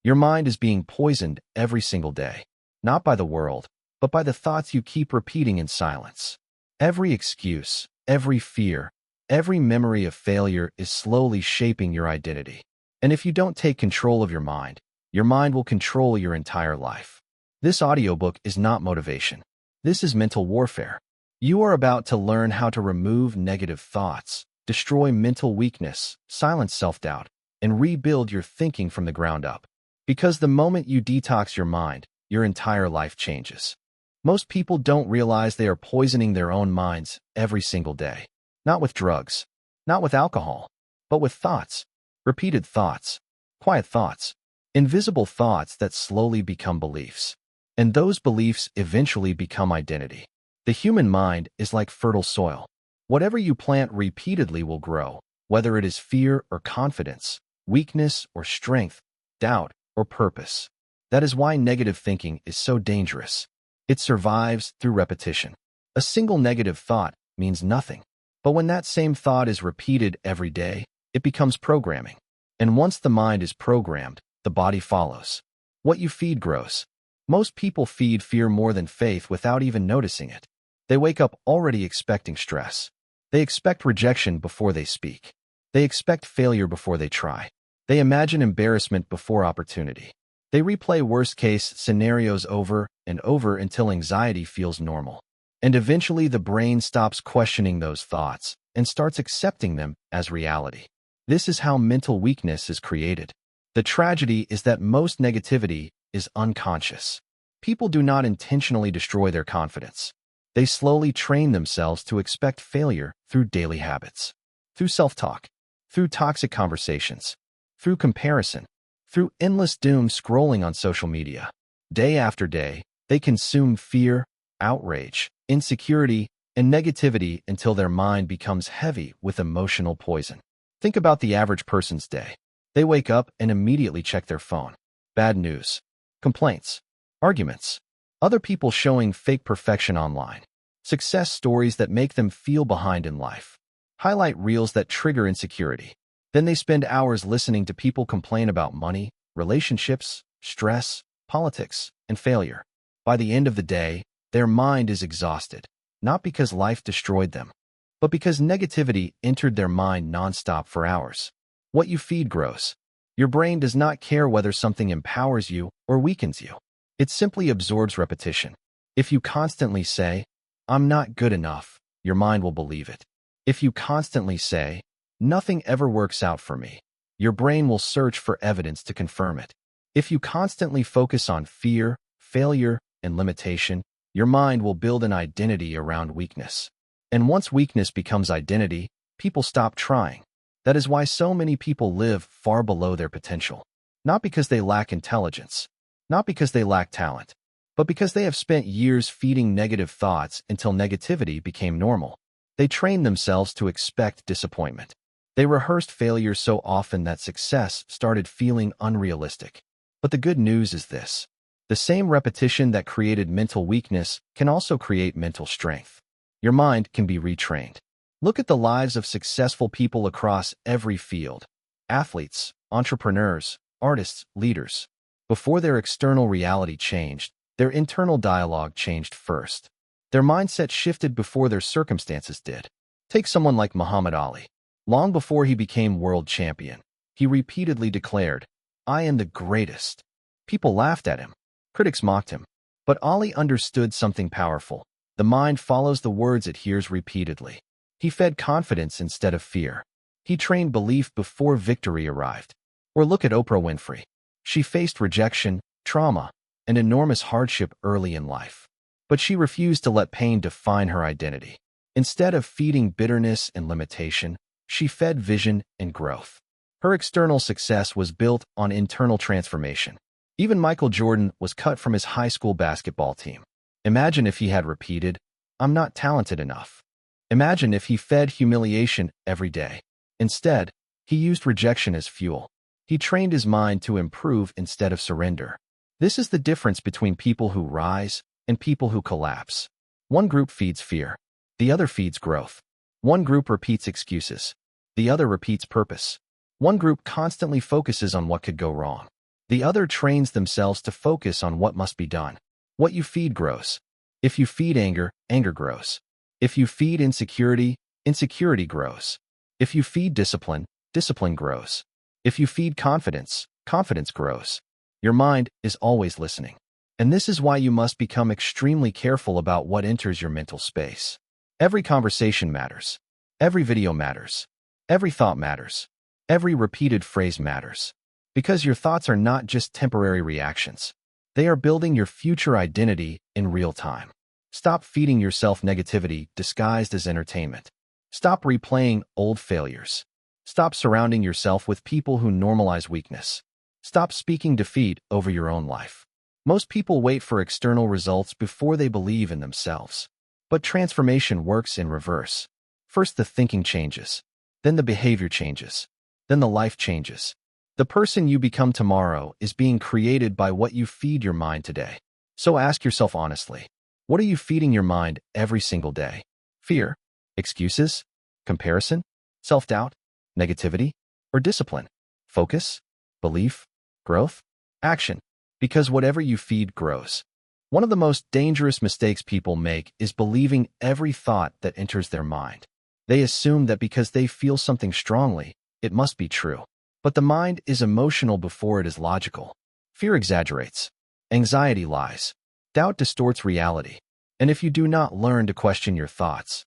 Your mind is being poisoned every single day, not by the world, but by the thoughts you keep repeating in silence. Every excuse, every fear, every memory of failure is slowly shaping your identity. And if you don't take control of your mind will control your entire life. This audiobook is not motivation. This is mental warfare. You are about to learn how to remove negative thoughts, destroy mental weakness, silence self-doubt, and rebuild your thinking from the ground up. Because the moment you detox your mind, your entire life changes. Most people don't realize they are poisoning their own minds every single day. Not with drugs, not with alcohol, but with thoughts. Repeated thoughts, quiet thoughts, invisible thoughts that slowly become beliefs. And those beliefs eventually become identity. The human mind is like fertile soil. Whatever you plant repeatedly will grow, whether it is fear or confidence, weakness or strength, doubt or purpose. That is why negative thinking is so dangerous. It survives through repetition. A single negative thought means nothing. But when that same thought is repeated every day, it becomes programming. And once the mind is programmed, the body follows. What you feed grows. Most people feed fear more than faith without even noticing it. They wake up already expecting stress. They expect rejection before they speak. They expect failure before they try. They imagine embarrassment before opportunity. They replay worst-case scenarios over and over until anxiety feels normal. And eventually the brain stops questioning those thoughts and starts accepting them as reality. This is how mental weakness is created. The tragedy is that most negativity is unconscious. People do not intentionally destroy their confidence. They slowly train themselves to expect failure through daily habits, through self-talk, through toxic conversations, through comparison, through endless doom scrolling on social media. Day after day, they consume fear, outrage, insecurity, and negativity until their mind becomes heavy with emotional poison. Think about the average person's day. They wake up and immediately check their phone. Bad news, complaints, arguments, other people showing fake perfection online, success stories that make them feel behind in life, highlight reels that trigger insecurity. Then they spend hours listening to people complain about money, relationships, stress, politics, and failure. By the end of the day, their mind is exhausted, not because life destroyed them, but because negativity entered their mind nonstop for hours. What you feed grows. Your brain does not care whether something empowers you or weakens you. It simply absorbs repetition. If you constantly say, "I'm not good enough," your mind will believe it. If you constantly say, "Nothing ever works out for me," your brain will search for evidence to confirm it. If you constantly focus on fear, failure, and limitation, your mind will build an identity around weakness. And once weakness becomes identity, people stop trying. That is why so many people live far below their potential. Not because they lack intelligence, not because they lack talent, but because they have spent years feeding negative thoughts until negativity became normal. They trained themselves to expect disappointment. They rehearsed failure so often that success started feeling unrealistic. But the good news is this. The same repetition that created mental weakness can also create mental strength. Your mind can be retrained. Look at the lives of successful people across every field. Athletes, entrepreneurs, artists, leaders. Before their external reality changed, their internal dialogue changed first. Their mindset shifted before their circumstances did. Take someone like Muhammad Ali. Long before he became world champion, he repeatedly declared, "I am the greatest." People laughed at him. Critics mocked him. But Ali understood something powerful. The mind follows the words it hears repeatedly. He fed confidence instead of fear. He trained belief before victory arrived. Or look at Oprah Winfrey. She faced rejection, trauma, and enormous hardship early in life. But she refused to let pain define her identity. Instead of feeding bitterness and limitation, she fed vision and growth. Her external success was built on internal transformation. Even Michael Jordan was cut from his high school basketball team. Imagine if he had repeated, "I'm not talented enough." Imagine if he fed humiliation every day. Instead, he used rejection as fuel. He trained his mind to improve instead of surrender. This is the difference between people who rise and people who collapse. One group feeds fear. The other feeds growth. One group repeats excuses. The other repeats purpose. One group constantly focuses on what could go wrong. The other trains themselves to focus on what must be done. What you feed grows. If you feed anger, anger grows. If you feed insecurity, insecurity grows. If you feed discipline, discipline grows. If you feed confidence, confidence grows. Your mind is always listening. And this is why you must become extremely careful about what enters your mental space. Every conversation matters. Every video matters. Every thought matters. Every repeated phrase matters. Because your thoughts are not just temporary reactions. They are building your future identity in real time. Stop feeding yourself negativity disguised as entertainment. Stop replaying old failures. Stop surrounding yourself with people who normalize weakness. Stop speaking defeat over your own life. Most people wait for external results before they believe in themselves. But transformation works in reverse. First the thinking changes. Then the behavior changes. Then the life changes. The person you become tomorrow is being created by what you feed your mind today. So ask yourself honestly, what are you feeding your mind every single day? Fear? Excuses? Comparison? Self-doubt? Negativity? Or discipline? Focus? Belief? Growth? Action? Because whatever you feed grows. One of the most dangerous mistakes people make is believing every thought that enters their mind. They assume that because they feel something strongly, it must be true. But the mind is emotional before it is logical. Fear exaggerates. Anxiety lies. Doubt distorts reality. And if you do not learn to question your thoughts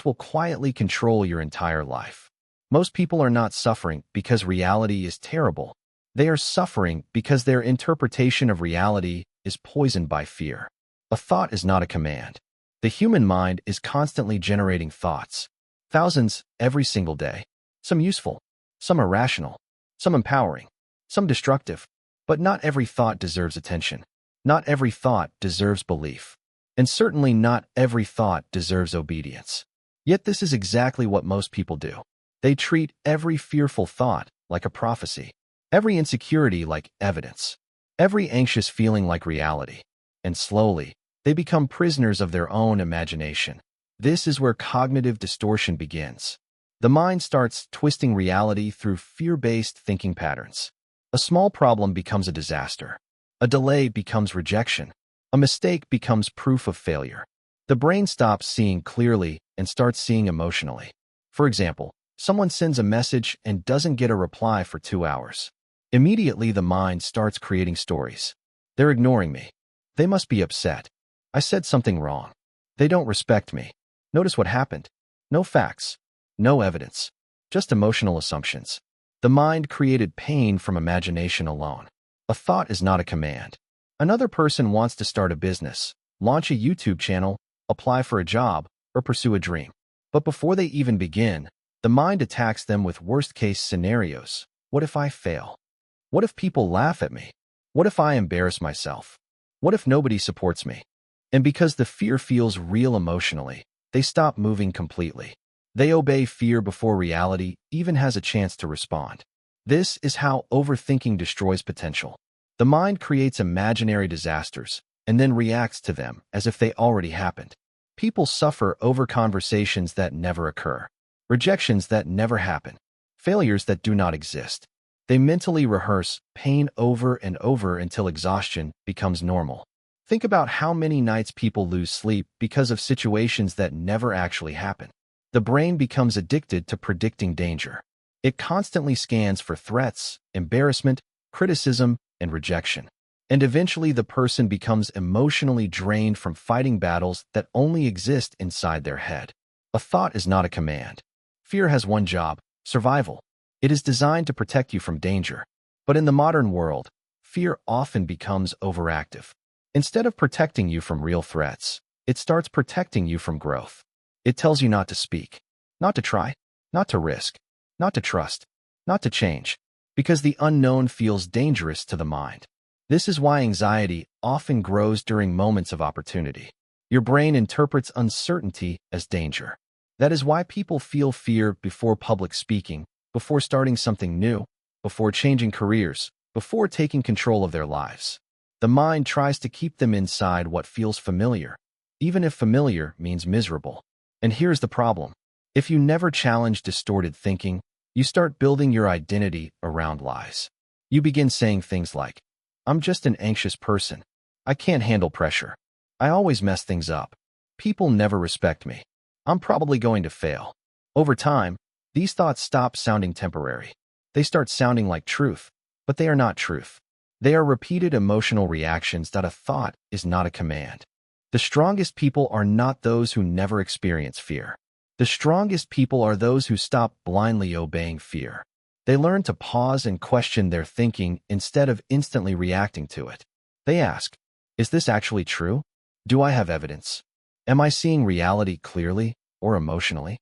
will quietly control your entire life. Most people are not suffering because reality is terrible. They are suffering because their interpretation of reality is poisoned by fear. A thought is not a command. The human mind is constantly generating thoughts. Thousands every single day. Some useful, some irrational, some empowering, some destructive. But not every thought deserves attention. Not every thought deserves belief. And certainly not every thought deserves obedience. Yet this is exactly what most people do. They treat every fearful thought like a prophecy. Every insecurity like evidence. Every anxious feeling like reality. And slowly, they become prisoners of their own imagination. This is where cognitive distortion begins. The mind starts twisting reality through fear-based thinking patterns. A small problem becomes a disaster. A delay becomes rejection. A mistake becomes proof of failure. The brain stops seeing clearly and starts seeing emotionally. For example, someone sends a message and doesn't get a reply for 2 hours. Immediately, the mind starts creating stories. They're ignoring me. They must be upset. I said something wrong. They don't respect me. Notice what happened. No facts. No evidence. Just emotional assumptions. The mind created pain from imagination alone. A thought is not a command. Another person wants to start a business, launch a YouTube channel, apply for a job, or pursue a dream. But before they even begin, the mind attacks them with worst-case scenarios. What if I fail? What if people laugh at me? What if I embarrass myself? What if nobody supports me? And because the fear feels real emotionally, they stop moving completely. They obey fear before reality even has a chance to respond. This is how overthinking destroys potential. The mind creates imaginary disasters and then reacts to them as if they already happened. People suffer over conversations that never occur, rejections that never happen, failures that do not exist. They mentally rehearse pain over and over until exhaustion becomes normal. Think about how many nights people lose sleep because of situations that never actually happen. The brain becomes addicted to predicting danger. It constantly scans for threats, embarrassment, criticism, and rejection. And eventually the person becomes emotionally drained from fighting battles that only exist inside their head. A thought is not a command. Fear has one job: survival. It is designed to protect you from danger. But in the modern world, fear often becomes overactive. Instead of protecting you from real threats, it starts protecting you from growth. It tells you not to speak, not to try, not to risk, not to trust, not to change, because the unknown feels dangerous to the mind. This is why anxiety often grows during moments of opportunity. Your brain interprets uncertainty as danger. That is why people feel fear before public speaking, before starting something new, before changing careers, before taking control of their lives. The mind tries to keep them inside what feels familiar, even if familiar means miserable. And here's the problem. If you never challenge distorted thinking, you start building your identity around lies. You begin saying things like, "I'm just an anxious person. I can't handle pressure. I always mess things up. People never respect me. I'm probably going to fail." Over time, these thoughts stop sounding temporary. They start sounding like truth, but they are not truth. They are repeated emotional reactions that a thought is not a command. The strongest people are not those who never experience fear. The strongest people are those who stop blindly obeying fear. They learn to pause and question their thinking instead of instantly reacting to it. They ask, "Is this actually true? Do I have evidence? Am I seeing reality clearly or emotionally?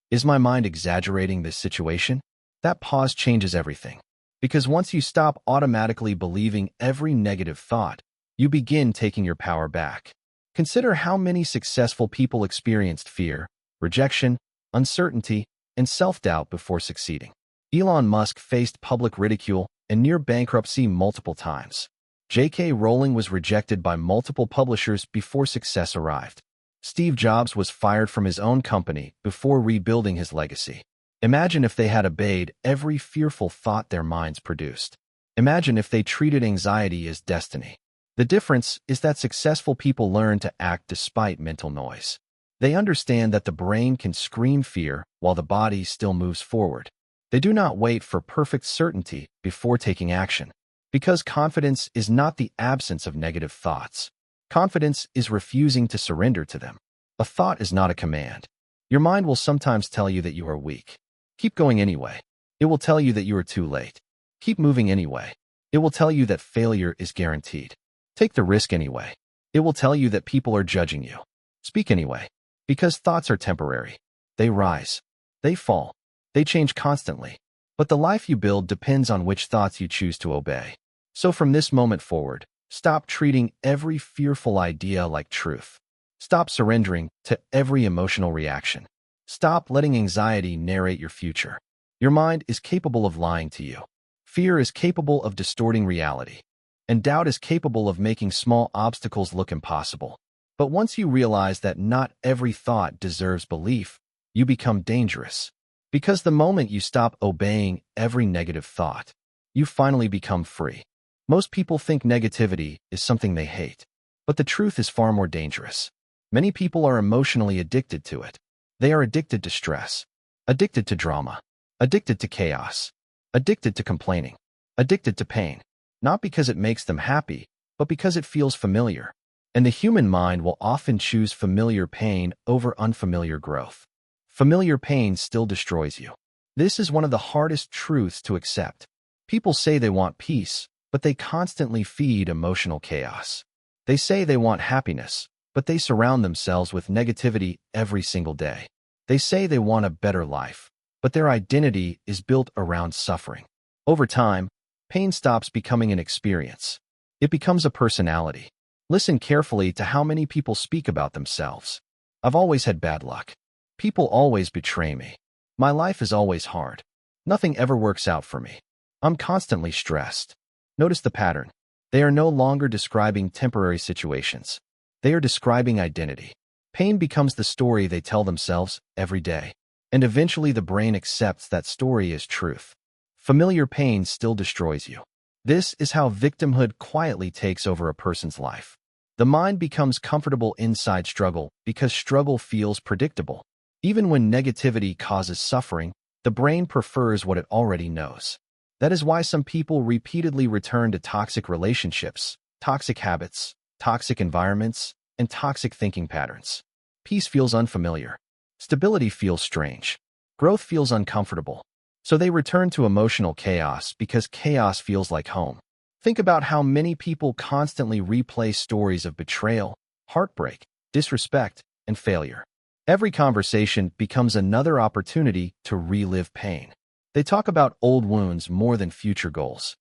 Is my mind exaggerating this situation?" That pause changes everything. Because once you stop automatically believing every negative thought, you begin taking your power back. Consider how many successful people experienced fear, rejection, uncertainty, and self-doubt before succeeding. Elon Musk faced public ridicule and near bankruptcy multiple times. J.K. Rowling was rejected by multiple publishers before success arrived. Steve Jobs was fired from his own company before rebuilding his legacy. Imagine if they had obeyed every fearful thought their minds produced. Imagine if they treated anxiety as destiny. The difference is that successful people learn to act despite mental noise. They understand that the brain can scream fear while the body still moves forward. They do not wait for perfect certainty before taking action. Because confidence is not the absence of negative thoughts. Confidence is refusing to surrender to them. A thought is not a command. Your mind will sometimes tell you that you are weak. Keep going anyway. It will tell you that you are too late. Keep moving anyway. It will tell you that failure is guaranteed. Take the risk anyway. It will tell you that people are judging you. Speak anyway. Because thoughts are temporary. They rise. They fall. They change constantly. But the life you build depends on which thoughts you choose to obey. So from this moment forward, stop treating every fearful idea like truth. Stop surrendering to every emotional reaction. Stop letting anxiety narrate your future. Your mind is capable of lying to you. Fear is capable of distorting reality. And doubt is capable of making small obstacles look impossible. But once you realize that not every thought deserves belief, you become dangerous. Because the moment you stop obeying every negative thought, you finally become free. Most people think negativity is something they hate. But the truth is far more dangerous. Many people are emotionally addicted to it. They are addicted to stress, addicted to drama, addicted to chaos, addicted to complaining, addicted to pain. Not because it makes them happy, but because it feels familiar. And the human mind will often choose familiar pain over unfamiliar growth. Familiar pain still destroys you. This is one of the hardest truths to accept. People say they want peace, but they constantly feed emotional chaos. They say they want happiness, but they surround themselves with negativity every single day. They say they want a better life, but their identity is built around suffering. Over time, pain stops becoming an experience. It becomes a personality. Listen carefully to how many people speak about themselves. "I've always had bad luck. People always betray me. My life is always hard. Nothing ever works out for me. I'm constantly stressed." Notice the pattern. They are no longer describing temporary situations. They are describing identity. Pain becomes the story they tell themselves every day. And eventually the brain accepts that story as truth. Familiar pain still destroys you. This is how victimhood quietly takes over a person's life. The mind becomes comfortable inside struggle because struggle feels predictable. Even when negativity causes suffering, the brain prefers what it already knows. That is why some people repeatedly return to toxic relationships, toxic habits, toxic environments, and toxic thinking patterns. Peace feels unfamiliar. Stability feels strange. Growth feels uncomfortable. So they return to emotional chaos because chaos feels like home. Think about how many people constantly replay stories of betrayal, heartbreak, disrespect, and failure. Every conversation becomes another opportunity to relive pain. They talk about old wounds more than future goals.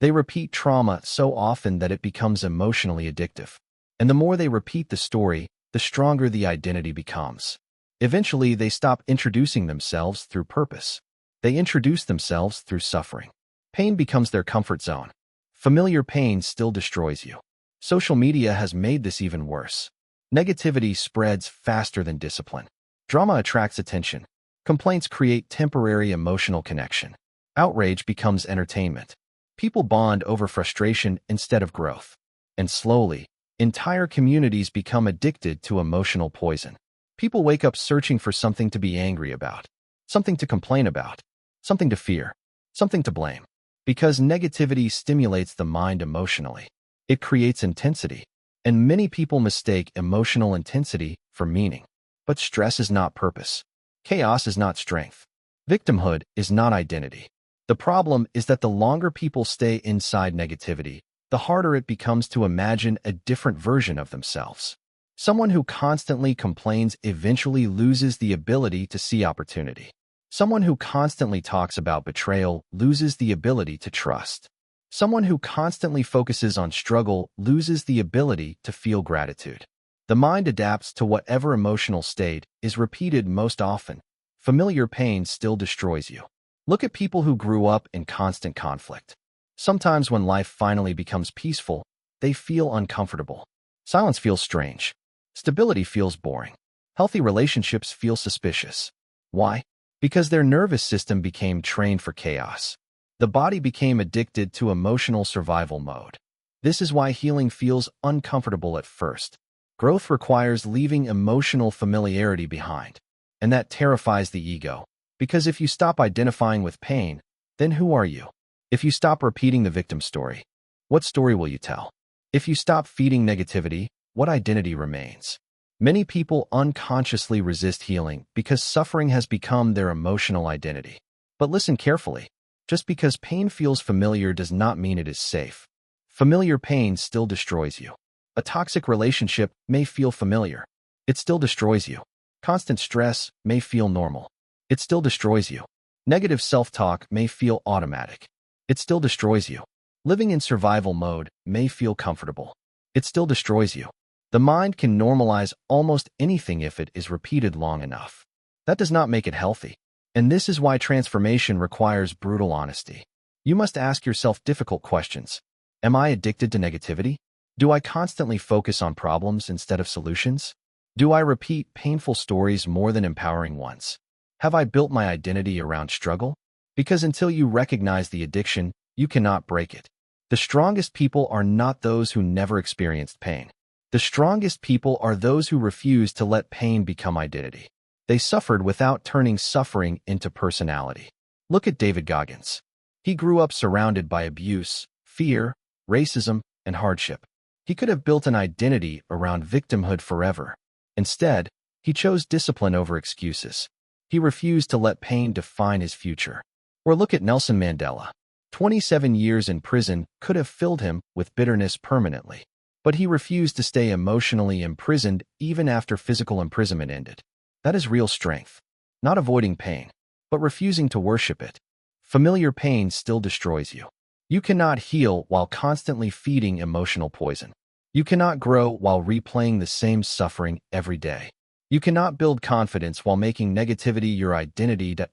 They repeat trauma so often that it becomes emotionally addictive. And the more they repeat the story, the stronger the identity becomes. Eventually, they stop introducing themselves through purpose. They introduce themselves through suffering. Pain becomes their comfort zone. Familiar pain still destroys you. Social media has made this even worse. Negativity spreads faster than discipline. Drama attracts attention. Complaints create temporary emotional connection. Outrage becomes entertainment. People bond over frustration instead of growth. And slowly, entire communities become addicted to emotional poison. People wake up searching for something to be angry about, something to complain about, something to fear, something to blame. Because negativity stimulates the mind emotionally. It creates intensity. And many people mistake emotional intensity for meaning. But stress is not purpose. Chaos is not strength. Victimhood is not identity. The problem is that the longer people stay inside negativity, the harder it becomes to imagine a different version of themselves. Someone who constantly complains eventually loses the ability to see opportunity. Someone who constantly talks about betrayal loses the ability to trust. Someone who constantly focuses on struggle loses the ability to feel gratitude. The mind adapts to whatever emotional state is repeated most often. Familiar pain still destroys you. Look at people who grew up in constant conflict. Sometimes when life finally becomes peaceful, they feel uncomfortable. Silence feels strange. Stability feels boring. Healthy relationships feel suspicious. Why? Because their nervous system became trained for chaos. The body became addicted to emotional survival mode. This is why healing feels uncomfortable at first. Growth requires leaving emotional familiarity behind. And that terrifies the ego. Because if you stop identifying with pain, then who are you? If you stop repeating the victim story, what story will you tell? If you stop feeding negativity, what identity remains? Many people unconsciously resist healing because suffering has become their emotional identity. But listen carefully. Just because pain feels familiar does not mean it is safe. Familiar pain still destroys you. A toxic relationship may feel familiar. It still destroys you. Constant stress may feel normal. It still destroys you. Negative self-talk may feel automatic. It still destroys you. Living in survival mode may feel comfortable. It still destroys you. The mind can normalize almost anything if it is repeated long enough. That does not make it healthy. And this is why transformation requires brutal honesty. You must ask yourself difficult questions. Am I addicted to negativity? Do I constantly focus on problems instead of solutions? Do I repeat painful stories more than empowering ones? Have I built my identity around struggle? Because until you recognize the addiction, you cannot break it. The strongest people are not those who never experienced pain. The strongest people are those who refuse to let pain become identity. They suffered without turning suffering into personality. Look at David Goggins. He grew up surrounded by abuse, fear, racism, and hardship. He could have built an identity around victimhood forever. Instead, he chose discipline over excuses. He refused to let pain define his future. Or look at Nelson Mandela. 27 years in prison could have filled him with bitterness permanently. But he refused to stay emotionally imprisoned even after physical imprisonment ended. That is real strength. Not avoiding pain, but refusing to worship it. Familiar pain still destroys you. You cannot heal while constantly feeding emotional poison. You cannot grow while replaying the same suffering every day. You cannot build confidence while making negativity your identity. At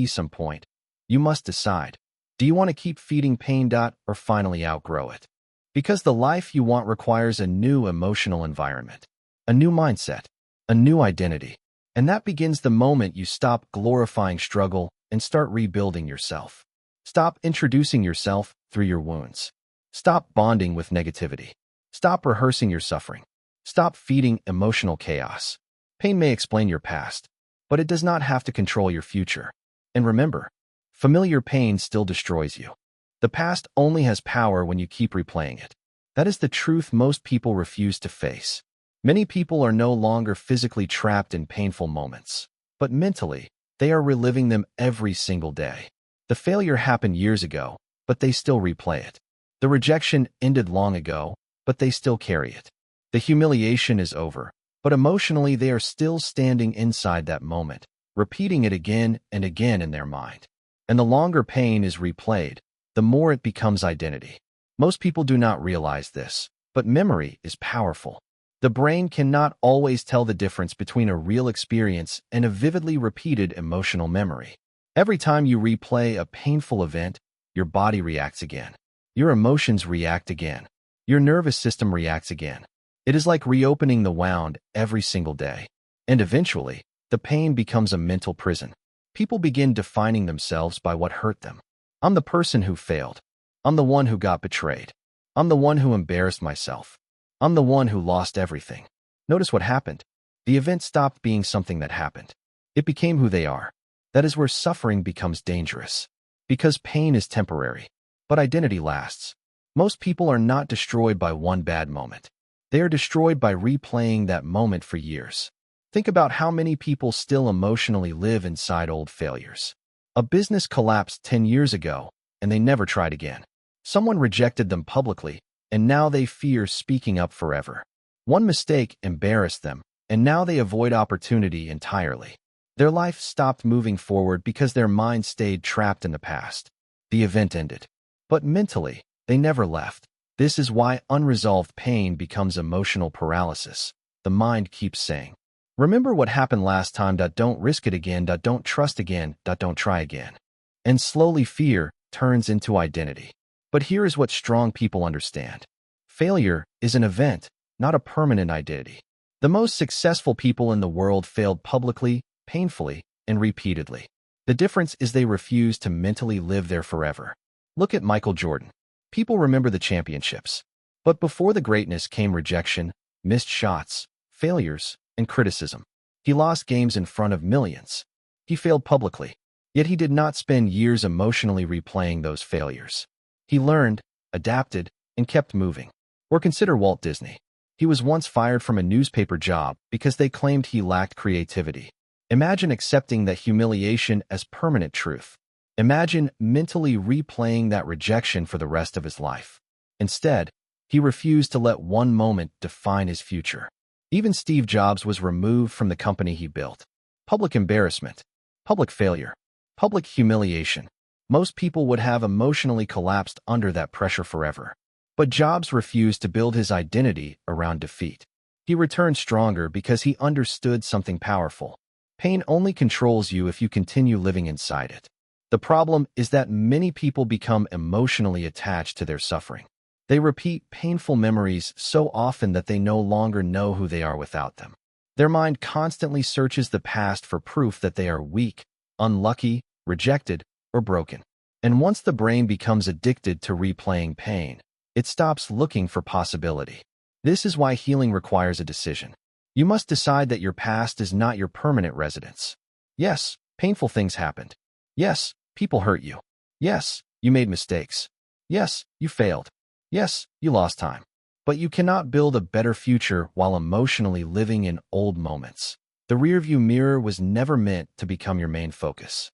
some point, you must decide. Do you want to keep feeding pain? Or finally outgrow it? Because the life you want requires a new emotional environment, a new mindset, a new identity. And that begins the moment you stop glorifying struggle and start rebuilding yourself. Stop introducing yourself through your wounds. Stop bonding with negativity. Stop rehearsing your suffering. Stop feeding emotional chaos. Pain may explain your past, but it does not have to control your future. And remember, familiar pain still destroys you. The past only has power when you keep replaying it. That is the truth most people refuse to face. Many people are no longer physically trapped in painful moments, but mentally, they are reliving them every single day. The failure happened years ago, but they still replay it. The rejection ended long ago, but they still carry it. The humiliation is over, but emotionally they are still standing inside that moment, repeating it again and again in their mind. And the longer pain is replayed, the more it becomes identity. Most people do not realize this, but memory is powerful. The brain cannot always tell the difference between a real experience and a vividly repeated emotional memory. Every time you replay a painful event, your body reacts again. Your emotions react again. Your nervous system reacts again. It is like reopening the wound every single day. And eventually, the pain becomes a mental prison. People begin defining themselves by what hurt them. I'm the person who failed. I'm the one who got betrayed. I'm the one who embarrassed myself. I'm the one who lost everything. Notice what happened. The event stopped being something that happened. It became who they are. That is where suffering becomes dangerous. Because pain is temporary, but identity lasts. Most people are not destroyed by one bad moment. They are destroyed by replaying that moment for years. Think about how many people still emotionally live inside old failures. A business collapsed 10 years ago, and they never tried again. Someone rejected them publicly, and now they fear speaking up forever. One mistake embarrassed them, and now they avoid opportunity entirely. Their life stopped moving forward because their mind stayed trapped in the past. The event ended. But mentally, they never left. This is why unresolved pain becomes emotional paralysis. The mind keeps saying, "Remember what happened last time. Don't risk it again. Don't trust again. Don't try again." And slowly fear turns into identity. But here is what strong people understand. Failure is an event, not a permanent identity. The most successful people in the world failed publicly, painfully, and repeatedly. The difference is they refuse to mentally live there forever. Look at Michael Jordan. People remember the championships. But before the greatness came rejection, missed shots, failures, and criticism. He lost games in front of millions. He failed publicly. Yet he did not spend years emotionally replaying those failures. He learned, adapted, and kept moving. Or consider Walt Disney. He was once fired from a newspaper job because they claimed he lacked creativity. Imagine accepting that humiliation as permanent truth. Imagine mentally replaying that rejection for the rest of his life. Instead, he refused to let one moment define his future. Even Steve Jobs was removed from the company he built. Public embarrassment, public failure, public humiliation. Most people would have emotionally collapsed under that pressure forever. But Jobs refused to build his identity around defeat. He returned stronger because he understood something powerful. Pain only controls you if you continue living inside it. The problem is that many people become emotionally attached to their suffering. They repeat painful memories so often that they no longer know who they are without them. Their mind constantly searches the past for proof that they are weak, unlucky, rejected, or broken. And once the brain becomes addicted to replaying pain, it stops looking for possibility. This is why healing requires a decision. You must decide that your past is not your permanent residence. Yes, painful things happened. Yes, people hurt you. Yes, you made mistakes. Yes, you failed. Yes, you lost time. But you cannot build a better future while emotionally living in old moments. The rearview mirror was never meant to become your main focus.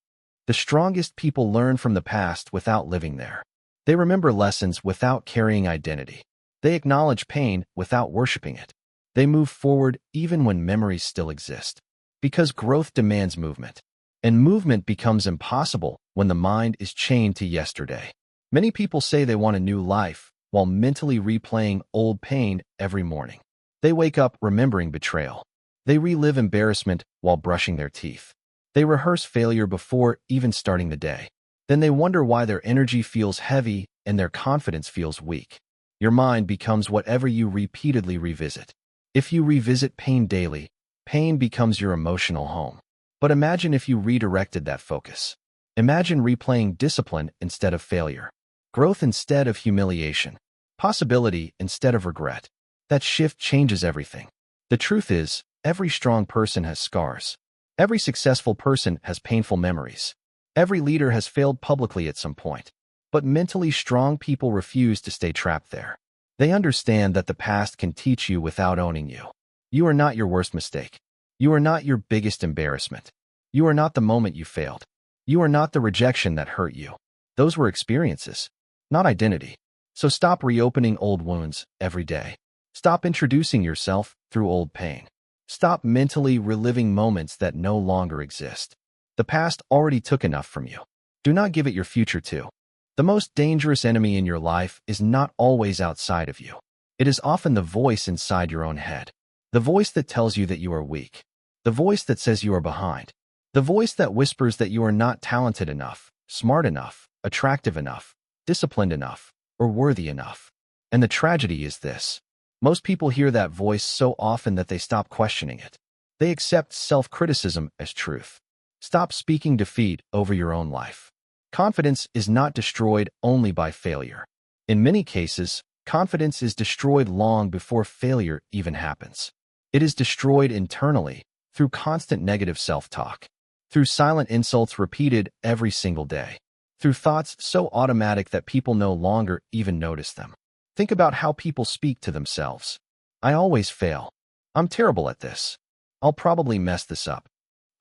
The strongest people learn from the past without living there. They remember lessons without carrying identity. They acknowledge pain without worshiping it. They move forward even when memories still exist. Because growth demands movement. And movement becomes impossible when the mind is chained to yesterday. Many people say they want a new life while mentally replaying old pain every morning. They wake up remembering betrayal. They relive embarrassment while brushing their teeth. They rehearse failure before even starting the day. Then they wonder why their energy feels heavy and their confidence feels weak. Your mind becomes whatever you repeatedly revisit. If you revisit pain daily, pain becomes your emotional home. But imagine if you redirected that focus. Imagine replaying discipline instead of failure, growth instead of humiliation, possibility instead of regret. That shift changes everything. The truth is, every strong person has scars. Every successful person has painful memories. Every leader has failed publicly at some point. But mentally strong people refuse to stay trapped there. They understand that the past can teach you without owning you. You are not your worst mistake. You are not your biggest embarrassment. You are not the moment you failed. You are not the rejection that hurt you. Those were experiences, not identity. So stop reopening old wounds every day. Stop introducing yourself through old pain. Stop mentally reliving moments that no longer exist. The past already took enough from you. Do not give it your future too. The most dangerous enemy in your life is not always outside of you. It is often the voice inside your own head. The voice that tells you that you are weak. The voice that says you are behind. The voice that whispers that you are not talented enough, smart enough, attractive enough, disciplined enough, or worthy enough. And the tragedy is this. Most people hear that voice so often that they stop questioning it. They accept self-criticism as truth. Stop speaking defeat over your own life. Confidence is not destroyed only by failure. In many cases, confidence is destroyed long before failure even happens. It is destroyed internally through constant negative self-talk, through silent insults repeated every single day, through thoughts so automatic that people no longer even notice them. Think about how people speak to themselves. I always fail. I'm terrible at this. I'll probably mess this up.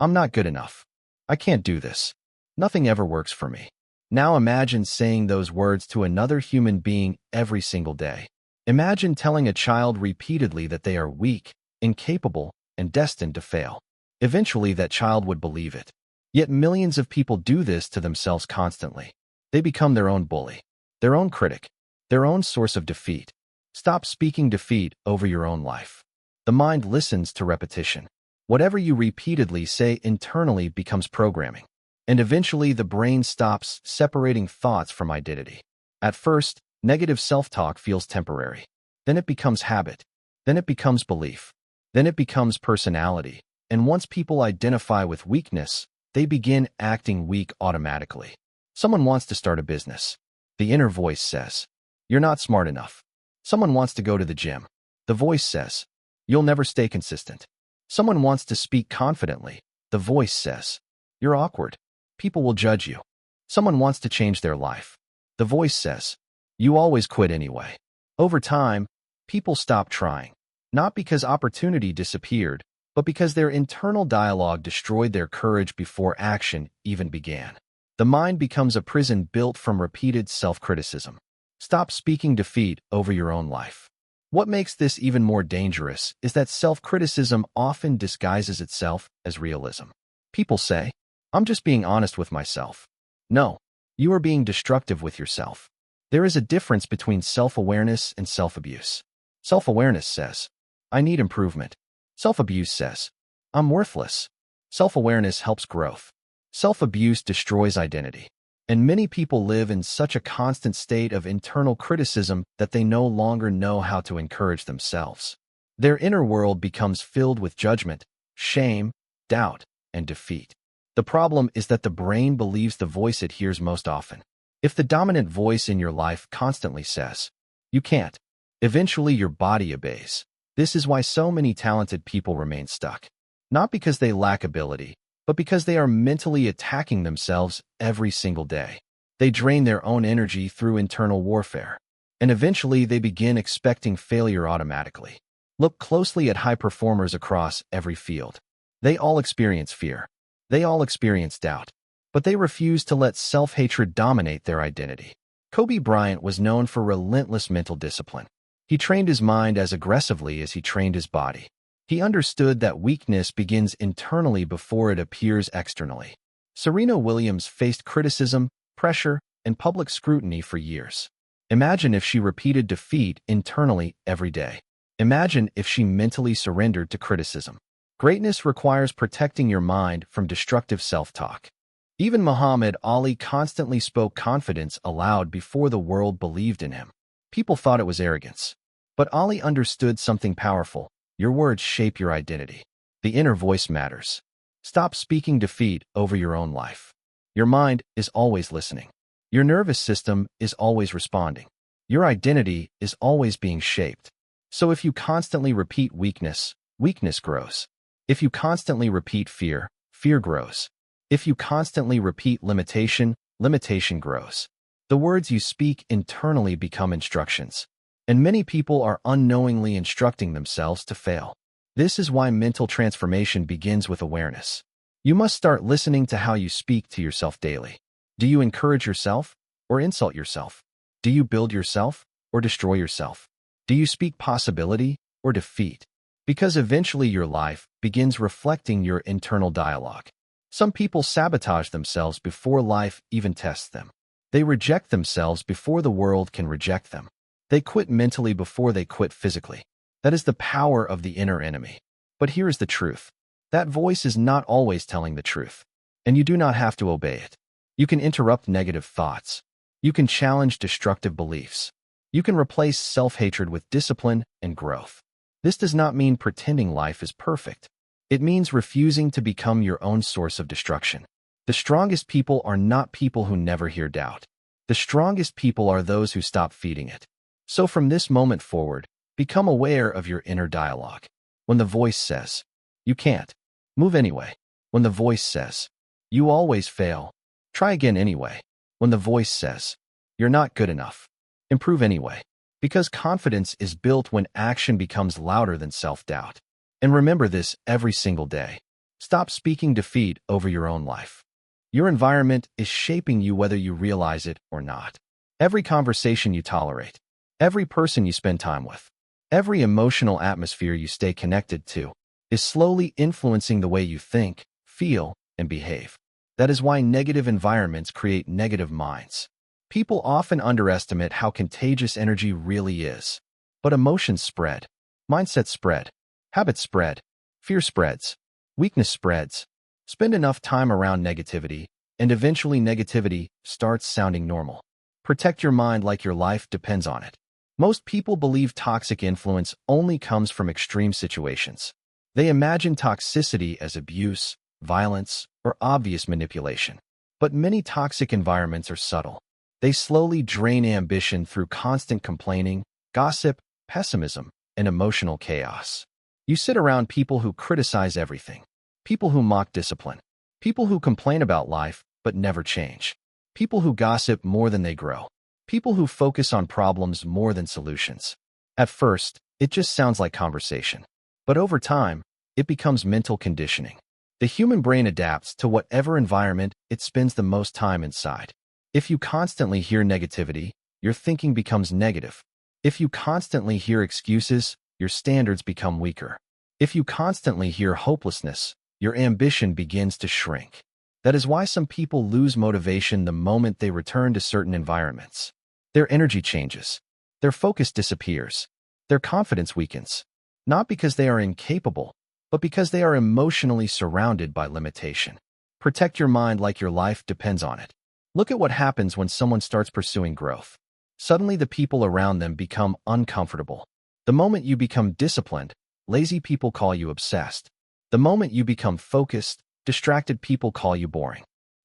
I'm not good enough. I can't do this. Nothing ever works for me. Now imagine saying those words to another human being every single day. Imagine telling a child repeatedly that they are weak, incapable, and destined to fail. Eventually, that child would believe it. Yet millions of people do this to themselves constantly. They become their own bully, their own critic, their own source of defeat. Stop speaking defeat over your own life. The mind listens to repetition. Whatever you repeatedly say internally becomes programming. And eventually the brain stops separating thoughts from identity. At first, negative self-talk feels temporary. Then it becomes habit. Then it becomes belief. Then it becomes personality. And once people identify with weakness, they begin acting weak automatically. Someone wants to start a business. The inner voice says, "You're not smart enough." Someone wants to go to the gym. The voice says, "You'll never stay consistent." Someone wants to speak confidently. The voice says, "You're awkward. People will judge you." Someone wants to change their life. The voice says, "You always quit anyway." Over time, people stop trying, not because opportunity disappeared, but because their internal dialogue destroyed their courage before action even began. The mind becomes a prison built from repeated self-criticism. Stop speaking defeat over your own life. What makes this even more dangerous is that self-criticism often disguises itself as realism. People say, "I'm just being honest with myself." No, you are being destructive with yourself. There is a difference between self-awareness and self-abuse. Self-awareness says, "I need improvement." Self-abuse says, "I'm worthless." Self-awareness helps growth. Self-abuse destroys identity. And many people live in such a constant state of internal criticism that they no longer know how to encourage themselves. Their inner world becomes filled with judgment, shame, doubt, and defeat. The problem is that the brain believes the voice it hears most often. If the dominant voice in your life constantly says, "You can't," eventually your body obeys. This is why so many talented people remain stuck. Not because they lack ability, but because they are mentally attacking themselves every single day. They drain their own energy through internal warfare. And eventually they begin expecting failure automatically. Look closely at high performers across every field. They all experience fear. They all experience doubt. But they refuse to let self-hatred dominate their identity. Kobe Bryant was known for relentless mental discipline. He trained his mind as aggressively as he trained his body. He understood that weakness begins internally before it appears externally. Serena Williams faced criticism, pressure, and public scrutiny for years. Imagine if she repeated defeat internally every day. Imagine if she mentally surrendered to criticism. Greatness requires protecting your mind from destructive self-talk. Even Muhammad Ali constantly spoke confidence aloud before the world believed in him. People thought it was arrogance. But Ali understood something powerful. Your words shape your identity. The inner voice matters. Stop speaking defeat over your own life. Your mind is always listening. Your nervous system is always responding. Your identity is always being shaped. So if you constantly repeat weakness, weakness grows. If you constantly repeat fear, fear grows. If you constantly repeat limitation, limitation grows. The words you speak internally become instructions. And many people are unknowingly instructing themselves to fail. This is why mental transformation begins with awareness. You must start listening to how you speak to yourself daily. Do you encourage yourself or insult yourself? Do you build yourself or destroy yourself? Do you speak possibility or defeat? Because eventually your life begins reflecting your internal dialogue. Some people sabotage themselves before life even tests them. They reject themselves before the world can reject them. They quit mentally before they quit physically. That is the power of the inner enemy. But here is the truth. That voice is not always telling the truth, and you do not have to obey it. You can interrupt negative thoughts. You can challenge destructive beliefs. You can replace self-hatred with discipline and growth. This does not mean pretending life is perfect. It means refusing to become your own source of destruction. The strongest people are not people who never hear doubt. The strongest people are those who stop feeding it. So from this moment forward, become aware of your inner dialogue. When the voice says, "You can't," move anyway. When the voice says, "You always fail," try again anyway. When the voice says, "You're not good enough," improve anyway. Because confidence is built when action becomes louder than self-doubt. And remember this every single day. Stop speaking defeat over your own life. Your environment is shaping you whether you realize it or not. Every conversation you tolerate, every person you spend time with, every emotional atmosphere you stay connected to is slowly influencing the way you think, feel, and behave. That is why negative environments create negative minds. People often underestimate how contagious energy really is. But emotions spread, mindsets spread, habits spread, fear spreads, weakness spreads. Spend enough time around negativity, and eventually negativity starts sounding normal. Protect your mind like your life depends on it. Most people believe toxic influence only comes from extreme situations. They imagine toxicity as abuse, violence, or obvious manipulation. But many toxic environments are subtle. They slowly drain ambition through constant complaining, gossip, pessimism, and emotional chaos. You sit around people who criticize everything. People who mock discipline. People who complain about life but never change. People who gossip more than they grow. People who focus on problems more than solutions. At first, it just sounds like conversation. But over time, it becomes mental conditioning. The human brain adapts to whatever environment it spends the most time inside. If you constantly hear negativity, your thinking becomes negative. If you constantly hear excuses, your standards become weaker. If you constantly hear hopelessness, your ambition begins to shrink. That is why some people lose motivation the moment they return to certain environments. Their energy changes. Their focus disappears. Their confidence weakens. Not because they are incapable, but because they are emotionally surrounded by limitation. Protect your mind like your life depends on it. Look at what happens when someone starts pursuing growth. Suddenly the people around them become uncomfortable. The moment you become disciplined, lazy people call you obsessed. The moment you become focused, distracted people call you boring.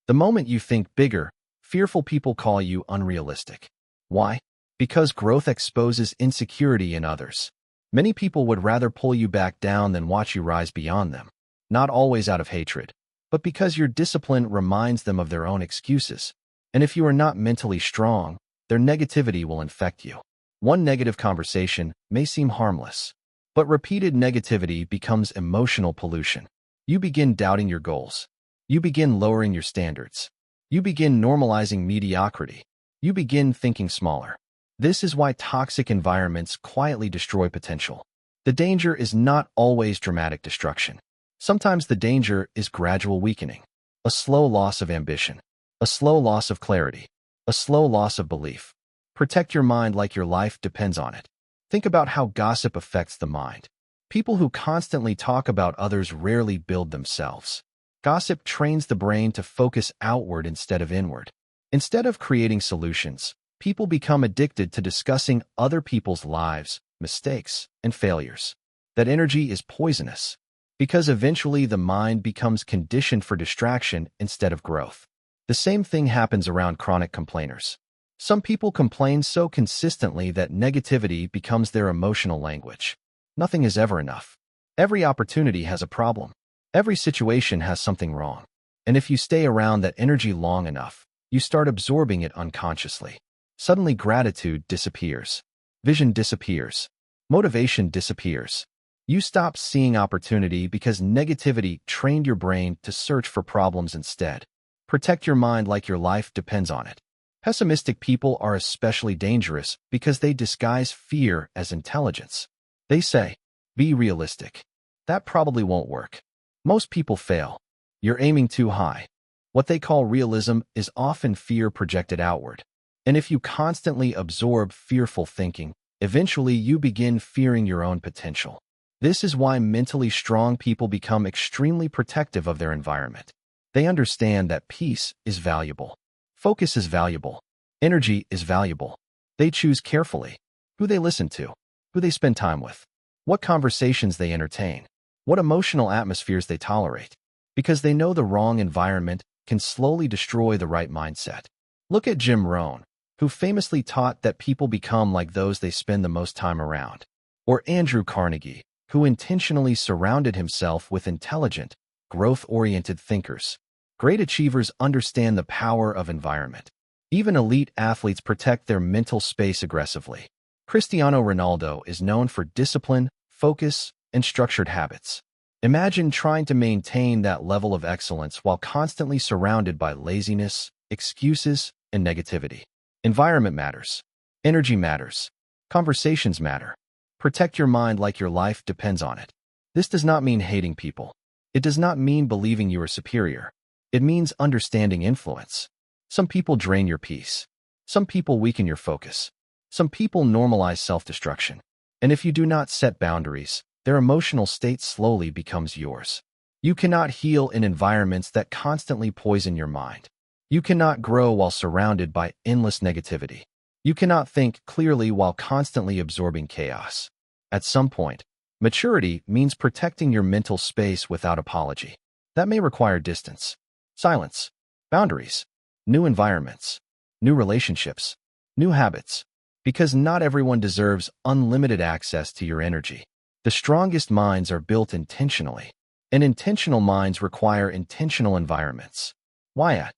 The moment you think bigger, fearful people call you unrealistic. Why? Because growth exposes insecurity in others. Many people would rather pull you back down than watch you rise beyond them. Not always out of hatred, but because your discipline reminds them of their own excuses. And if you are not mentally strong, their negativity will infect you. One negative conversation may seem harmless, but repeated negativity becomes emotional pollution. You begin doubting your goals. You begin lowering your standards. You begin normalizing mediocrity. You begin thinking smaller. This is why toxic environments quietly destroy potential. The danger is not always dramatic destruction. Sometimes the danger is gradual weakening, a slow loss of ambition, a slow loss of clarity, a slow loss of belief. Protect your mind like your life depends on it. Think about how gossip affects the mind. People who constantly talk about others rarely build themselves. Gossip trains the brain to focus outward instead of inward. Instead of creating solutions, people become addicted to discussing other people's lives, mistakes, and failures. That energy is poisonous, because eventually the mind becomes conditioned for distraction instead of growth. The same thing happens around chronic complainers. Some people complain so consistently that negativity becomes their emotional language. Nothing is ever enough. Every opportunity has a problem. Every situation has something wrong. And if you stay around that energy long enough, you start absorbing it unconsciously. Suddenly gratitude disappears. Vision disappears. Motivation disappears. You stop seeing opportunity because negativity trained your brain to search for problems instead. Protect your mind like your life depends on it. Pessimistic people are especially dangerous because they disguise fear as intelligence. They say, "Be realistic." That probably won't work. Most people fail. You're aiming too high. What they call realism is often fear projected outward. And if you constantly absorb fearful thinking, eventually you begin fearing your own potential. This is why mentally strong people become extremely protective of their environment. They understand that peace is valuable. Focus is valuable. Energy is valuable. They choose carefully who they listen to, who they spend time with, what conversations they entertain, what emotional atmospheres they tolerate, because they know the wrong environment can slowly destroy the right mindset. Look at Jim Rohn, who famously taught that people become like those they spend the most time around. Or Andrew Carnegie, who intentionally surrounded himself with intelligent, growth-oriented thinkers. Great achievers understand the power of environment. Even elite athletes protect their mental space aggressively. Cristiano Ronaldo is known for discipline, focus, and structured habits. Imagine trying to maintain that level of excellence while constantly surrounded by laziness, excuses, and negativity. Environment matters. Energy matters. Conversations matter. Protect your mind like your life depends on it. This does not mean hating people. It does not mean believing you are superior. It means understanding influence. Some people drain your peace. Some people weaken your focus. Some people normalize self-destruction. And if you do not set boundaries, their emotional state slowly becomes yours. You cannot heal in environments that constantly poison your mind. You cannot grow while surrounded by endless negativity. You cannot think clearly while constantly absorbing chaos. At some point, maturity means protecting your mental space without apology. That may require distance, silence, boundaries, new environments, new relationships, new habits, because not everyone deserves unlimited access to your energy. The strongest minds are built intentionally, and intentional minds require intentional environments. Why?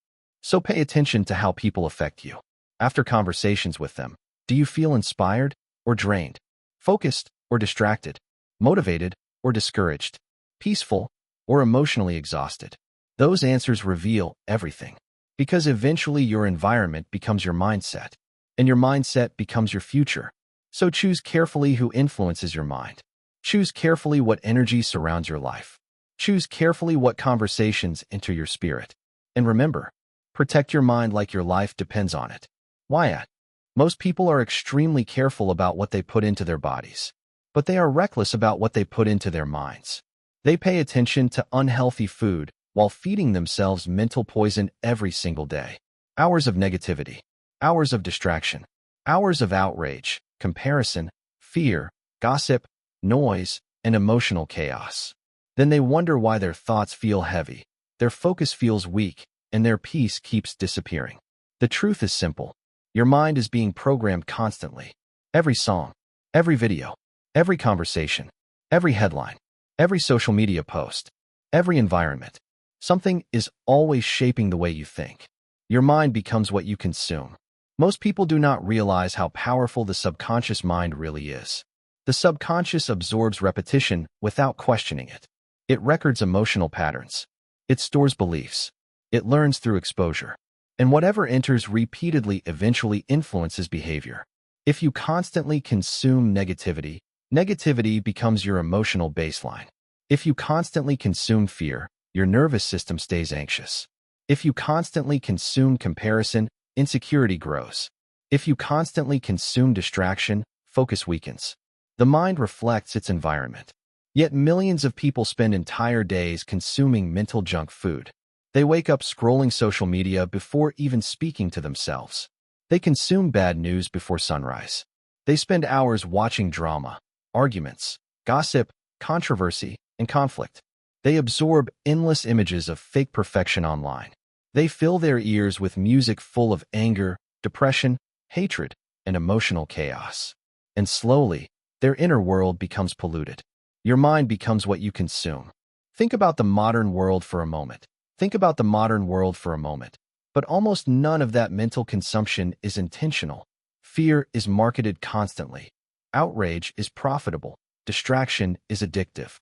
So pay attention to how people affect you. After conversations with them, do you feel inspired or drained, focused or distracted, motivated or discouraged, peaceful or emotionally exhausted? Those answers reveal everything, because eventually your environment becomes your mindset, and your mindset becomes your future. So choose carefully who influences your mind. Choose carefully what energy surrounds your life. Choose carefully what conversations enter your spirit. And remember, protect your mind like your life depends on it. Why? Most people are extremely careful about what they put into their bodies, but they are reckless about what they put into their minds. They pay attention to unhealthy food while feeding themselves mental poison every single day. Hours of negativity, hours of distraction, hours of outrage, comparison, fear, gossip, noise, and emotional chaos. Then they wonder why their thoughts feel heavy, their focus feels weak, and their peace keeps disappearing. The truth is simple. Your mind is being programmed constantly. Every song, every video, every conversation, every headline, every social media post, every environment. Something is always shaping the way you think. Your mind becomes what you consume. Most people do not realize how powerful the subconscious mind really is. The subconscious absorbs repetition without questioning it. It records emotional patterns. It stores beliefs. It learns through exposure. And whatever enters repeatedly eventually influences behavior. If you constantly consume negativity, negativity becomes your emotional baseline. If you constantly consume fear, your nervous system stays anxious. If you constantly consume comparison, insecurity grows. If you constantly consume distraction, focus weakens. The mind reflects its environment. Yet millions of people spend entire days consuming mental junk food. They wake up scrolling social media before even speaking to themselves. They consume bad news before sunrise. They spend hours watching drama, arguments, gossip, controversy, and conflict. They absorb endless images of fake perfection online. They fill their ears with music full of anger, depression, hatred, and emotional chaos. And slowly, their inner world becomes polluted. Your mind becomes what you consume. Think about the modern world for a moment. Think about the modern world for a moment. But almost none of that mental consumption is intentional. Fear is marketed constantly. Outrage is profitable. Distraction is addictive.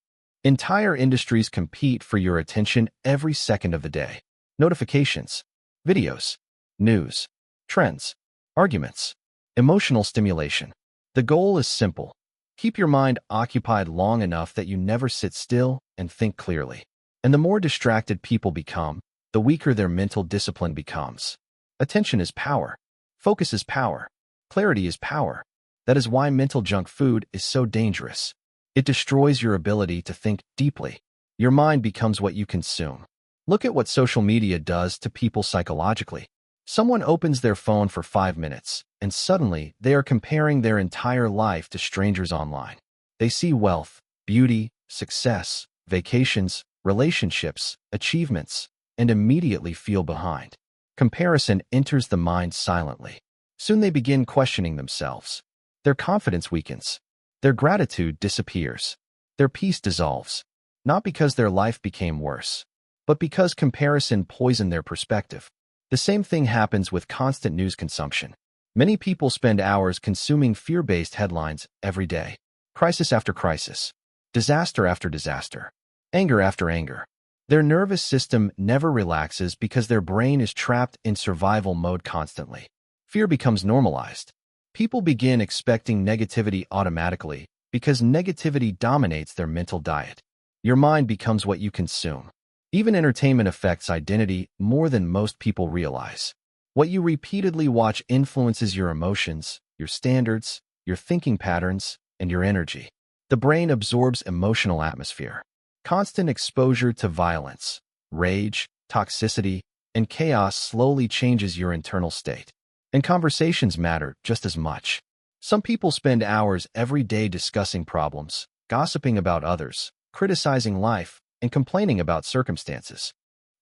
Entire industries compete for your attention every second of the day. Notifications, videos, news, trends, arguments, emotional stimulation. The goal is simple. Keep your mind occupied long enough that you never sit still and think clearly. And the more distracted people become, the weaker their mental discipline becomes. Attention is power. Focus is power. Clarity is power. That is why mental junk food is so dangerous. It destroys your ability to think deeply. Your mind becomes what you consume. Look at what social media does to people psychologically. Someone opens their phone for 5 minutes, and suddenly they are comparing their entire life to strangers online. They see wealth, beauty, success, vacations, relationships, achievements, and immediately feel behind. Comparison enters the mind silently. Soon they begin questioning themselves. Their confidence weakens. Their gratitude disappears. Their peace dissolves. Not because their life became worse, but because comparison poisoned their perspective. The same thing happens with constant news consumption. Many people spend hours consuming fear-based headlines every day. Crisis after crisis. Disaster after disaster. Anger after anger. Their nervous system never relaxes because their brain is trapped in survival mode constantly. Fear becomes normalized. People begin expecting negativity automatically because negativity dominates their mental diet. Your mind becomes what you consume. Even entertainment affects identity more than most people realize. What you repeatedly watch influences your emotions, your standards, your thinking patterns, and your energy. The brain absorbs emotional atmosphere. Constant exposure to violence, rage, toxicity, and chaos slowly changes your internal state. And conversations matter just as much. Some people spend hours every day discussing problems, gossiping about others, criticizing life, and complaining about circumstances.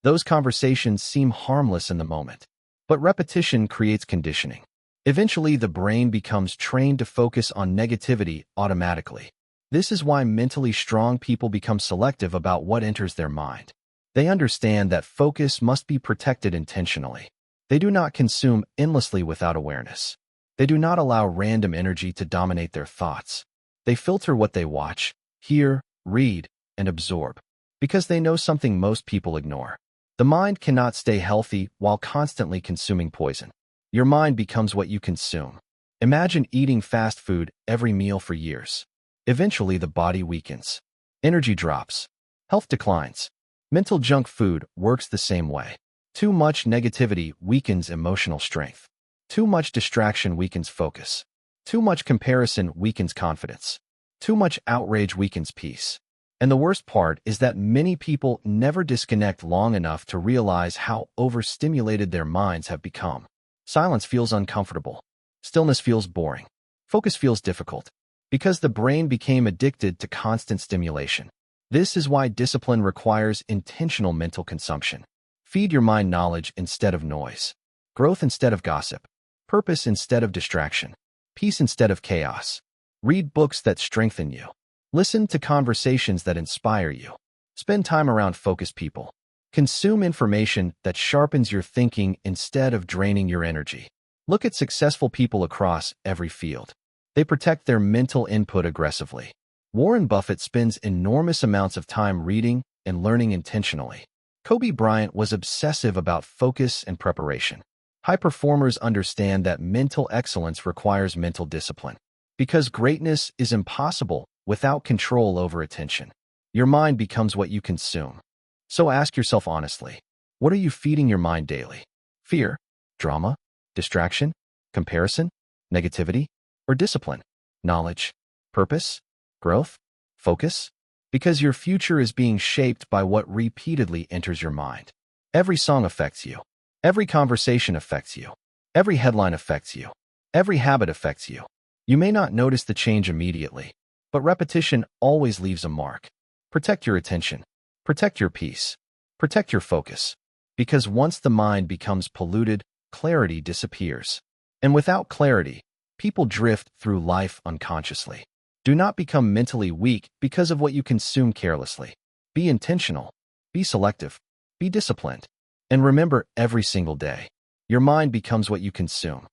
Those conversations seem harmless in the moment, but repetition creates conditioning. Eventually, the brain becomes trained to focus on negativity automatically. This is why mentally strong people become selective about what enters their mind. They understand that focus must be protected intentionally. They do not consume endlessly without awareness. They do not allow random energy to dominate their thoughts. They filter what they watch, hear, read, and absorb, because they know something most people ignore. The mind cannot stay healthy while constantly consuming poison. Your mind becomes what you consume. Imagine eating fast food every meal for years. Eventually, the body weakens. Energy drops. Health declines. Mental junk food works the same way. Too much negativity weakens emotional strength. Too much distraction weakens focus. Too much comparison weakens confidence. Too much outrage weakens peace. And the worst part is that many people never disconnect long enough to realize how overstimulated their minds have become. Silence feels uncomfortable. Stillness feels boring. Focus feels difficult. Because the brain became addicted to constant stimulation. This is why discipline requires intentional mental consumption. Feed your mind knowledge instead of noise. Growth instead of gossip. Purpose instead of distraction. Peace instead of chaos. Read books that strengthen you. Listen to conversations that inspire you. Spend time around focused people. Consume information that sharpens your thinking instead of draining your energy. Look at successful people across every field. They protect their mental input aggressively. Warren Buffett spends enormous amounts of time reading and learning intentionally. Kobe Bryant was obsessive about focus and preparation. High performers understand that mental excellence requires mental discipline. Because greatness is impossible without control over attention. Your mind becomes what you consume. So ask yourself honestly, what are you feeding your mind daily? Fear, drama, distraction, comparison, negativity, or discipline? Knowledge, purpose, growth, focus? Because your future is being shaped by what repeatedly enters your mind. Every song affects you. Every conversation affects you. Every headline affects you. Every habit affects you. You may not notice the change immediately, but repetition always leaves a mark. Protect your attention. Protect your peace. Protect your focus. Because once the mind becomes polluted, clarity disappears. And without clarity, people drift through life unconsciously. Do not become mentally weak because of what you consume carelessly. Be intentional. Be selective. Be disciplined. And remember, every single day, your mind becomes what you consume.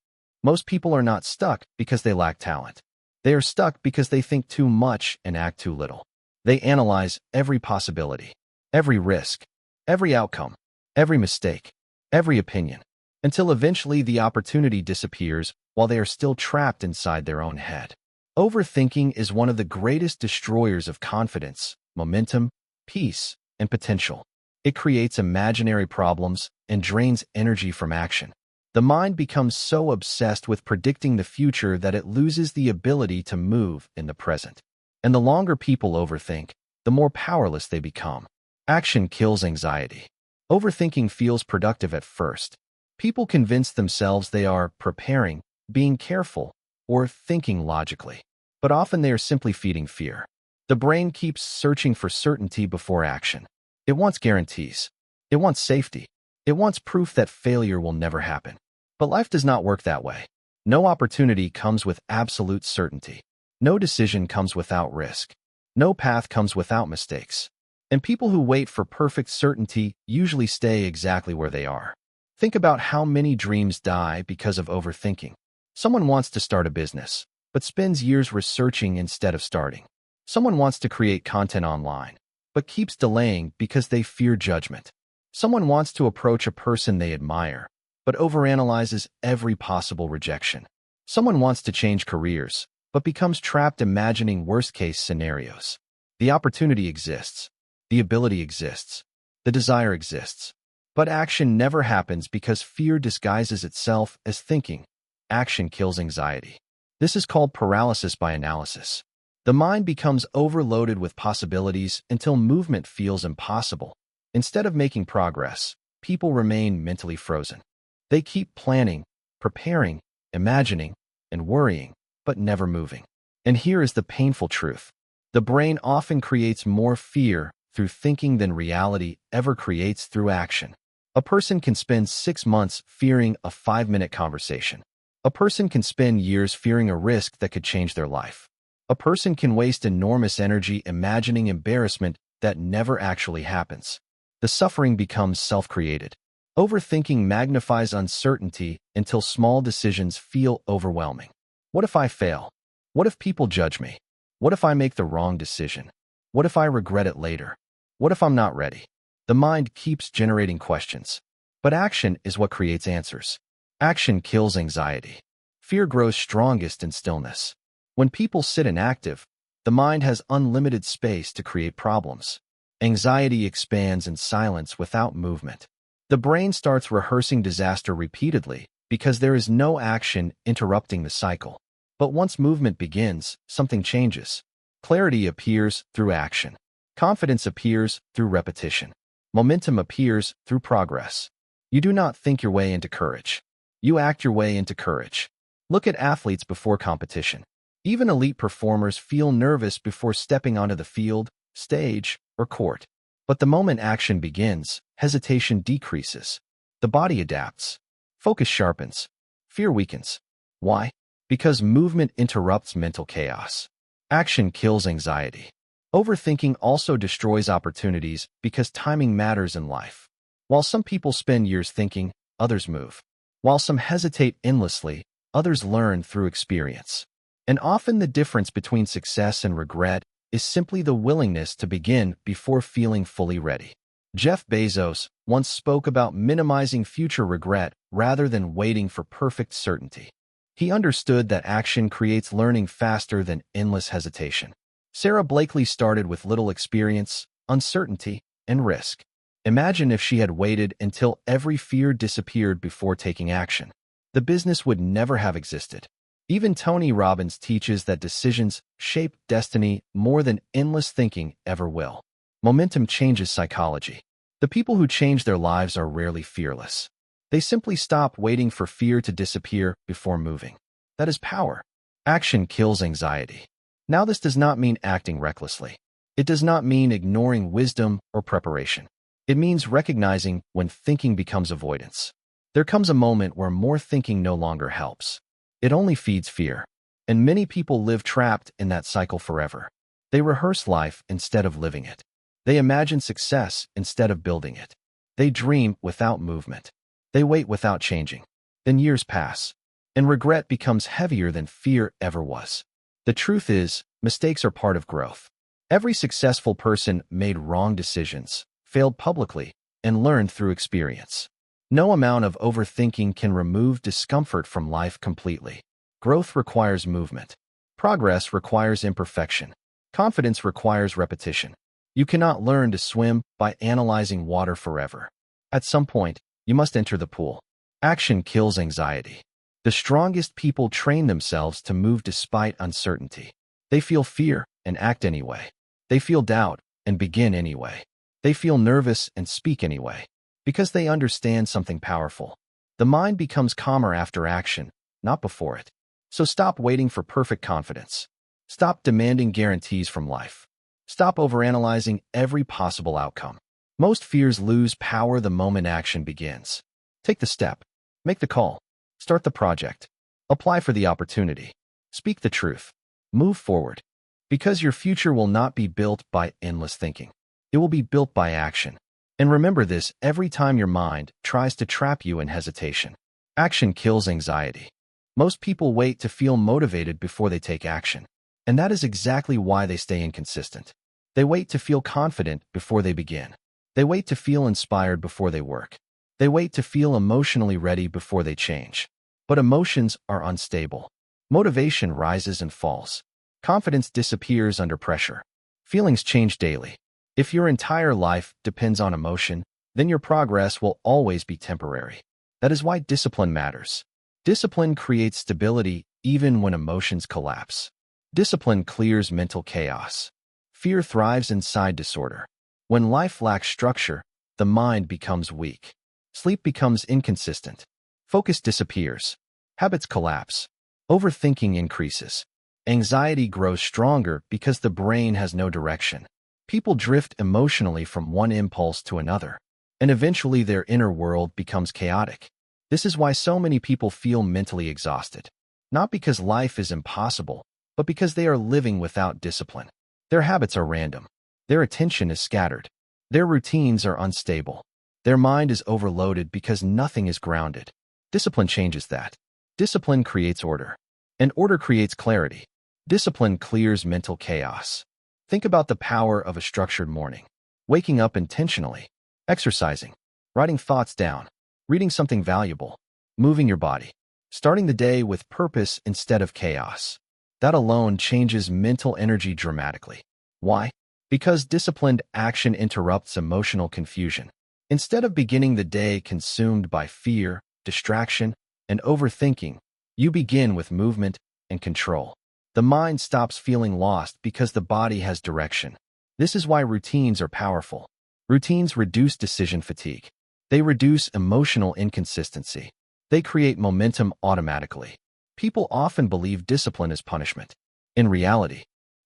Most people are not stuck because they lack talent. They are stuck because they think too much and act too little. They analyze every possibility, every risk, every outcome, every mistake, every opinion, until eventually the opportunity disappears while they are still trapped inside their own head. Overthinking is one of the greatest destroyers of confidence, momentum, peace, and potential. It creates imaginary problems and drains energy from action. The mind becomes so obsessed with predicting the future that it loses the ability to move in the present. And the longer people overthink, the more powerless they become. Action kills anxiety. Overthinking feels productive at first. People convince themselves they are preparing, being careful, or thinking logically. But often they are simply feeding fear. The brain keeps searching for certainty before action. It wants guarantees. It wants safety. It wants proof that failure will never happen. But life does not work that way. No opportunity comes with absolute certainty. No decision comes without risk. No path comes without mistakes. And people who wait for perfect certainty usually stay exactly where they are. Think about how many dreams die because of overthinking. Someone wants to start a business, but spends years researching instead of starting. Someone wants to create content online, but keeps delaying because they fear judgment. Someone wants to approach a person they admire, but overanalyzes every possible rejection. Someone wants to change careers, but becomes trapped imagining worst-case scenarios. The opportunity exists. The ability exists. The desire exists. But action never happens because fear disguises itself as thinking. Action kills anxiety. This is called paralysis by analysis. The mind becomes overloaded with possibilities until movement feels impossible. Instead of making progress, people remain mentally frozen. They keep planning, preparing, imagining, and worrying, but never moving. And here is the painful truth. The brain often creates more fear through thinking than reality ever creates through action. A person can spend 6 months fearing a 5-minute conversation. A person can spend years fearing a risk that could change their life. A person can waste enormous energy imagining embarrassment that never actually happens. The suffering becomes self-created. Overthinking magnifies uncertainty until small decisions feel overwhelming. What if I fail? What if people judge me? What if I make the wrong decision? What if I regret it later? What if I'm not ready? The mind keeps generating questions. But action is what creates answers. Action kills anxiety. Fear grows strongest in stillness. When people sit inactive, the mind has unlimited space to create problems. Anxiety expands in silence without movement. The brain starts rehearsing disaster repeatedly because there is no action interrupting the cycle. But once movement begins, something changes. Clarity appears through action. Confidence appears through repetition. Momentum appears through progress. You do not think your way into courage. You act your way into courage. Look at athletes before competition. Even elite performers feel nervous before stepping onto the field, stage, or court. But the moment action begins, hesitation decreases. The body adapts. Focus sharpens. Fear weakens. Why? Because movement interrupts mental chaos. Action kills anxiety. Overthinking also destroys opportunities because timing matters in life. While some people spend years thinking, others move. While some hesitate endlessly, others learn through experience. And often the difference between success and regret is simply the willingness to begin before feeling fully ready. Jeff Bezos once spoke about minimizing future regret rather than waiting for perfect certainty. He understood that action creates learning faster than endless hesitation. Sarah Blakely started with little experience, uncertainty, and risk. Imagine if she had waited until every fear disappeared before taking action. The business would never have existed. Even Tony Robbins teaches that decisions shape destiny more than endless thinking ever will. Momentum changes psychology. The people who change their lives are rarely fearless. They simply stop waiting for fear to disappear before moving. That is power. Action kills anxiety. Now, this does not mean acting recklessly. It does not mean ignoring wisdom or preparation. It means recognizing when thinking becomes avoidance. There comes a moment where more thinking no longer helps. It only feeds fear. And many people live trapped in that cycle forever. They rehearse life instead of living it. They imagine success instead of building it. They dream without movement. They wait without changing. Then years pass, and regret becomes heavier than fear ever was. The truth is, mistakes are part of growth. Every successful person made wrong decisions, failed publicly, and learned through experience. No amount of overthinking can remove discomfort from life completely. Growth requires movement. Progress requires imperfection. Confidence requires repetition. You cannot learn to swim by analyzing water forever. At some point, you must enter the pool. Action kills anxiety. The strongest people train themselves to move despite uncertainty. They feel fear and act anyway. They feel doubt and begin anyway. They feel nervous and speak anyway. Because they understand something powerful. The mind becomes calmer after action, not before it. So stop waiting for perfect confidence. Stop demanding guarantees from life. Stop overanalyzing every possible outcome. Most fears lose power the moment action begins. Take the step. Make the call. Start the project. Apply for the opportunity. Speak the truth. Move forward. Because your future will not be built by endless thinking. It will be built by action. And remember this every time your mind tries to trap you in hesitation. Action kills anxiety. Most people wait to feel motivated before they take action. And that is exactly why they stay inconsistent. They wait to feel confident before they begin. They wait to feel inspired before they work. They wait to feel emotionally ready before they change. But emotions are unstable. Motivation rises and falls. Confidence disappears under pressure. Feelings change daily. If your entire life depends on emotion, then your progress will always be temporary. That is why discipline matters. Discipline creates stability even when emotions collapse. Discipline clears mental chaos. Fear thrives inside disorder. When life lacks structure, the mind becomes weak. Sleep becomes inconsistent. Focus disappears. Habits collapse. Overthinking increases. Anxiety grows stronger because the brain has no direction. People drift emotionally from one impulse to another, and eventually their inner world becomes chaotic. This is why so many people feel mentally exhausted. Not because life is impossible, but because they are living without discipline. Their habits are random. Their attention is scattered. Their routines are unstable. Their mind is overloaded because nothing is grounded. Discipline changes that. Discipline creates order. And order creates clarity. Discipline clears mental chaos. Think about the power of a structured morning. Waking up intentionally. Exercising. Writing thoughts down. Reading something valuable. Moving your body. Starting the day with purpose instead of chaos. That alone changes mental energy dramatically. Why? Because disciplined action interrupts emotional confusion. Instead of beginning the day consumed by fear, distraction, and overthinking, you begin with movement and control. The mind stops feeling lost because the body has direction. This is why routines are powerful. Routines reduce decision fatigue. They reduce emotional inconsistency. They create momentum automatically. People often believe discipline is punishment. In reality,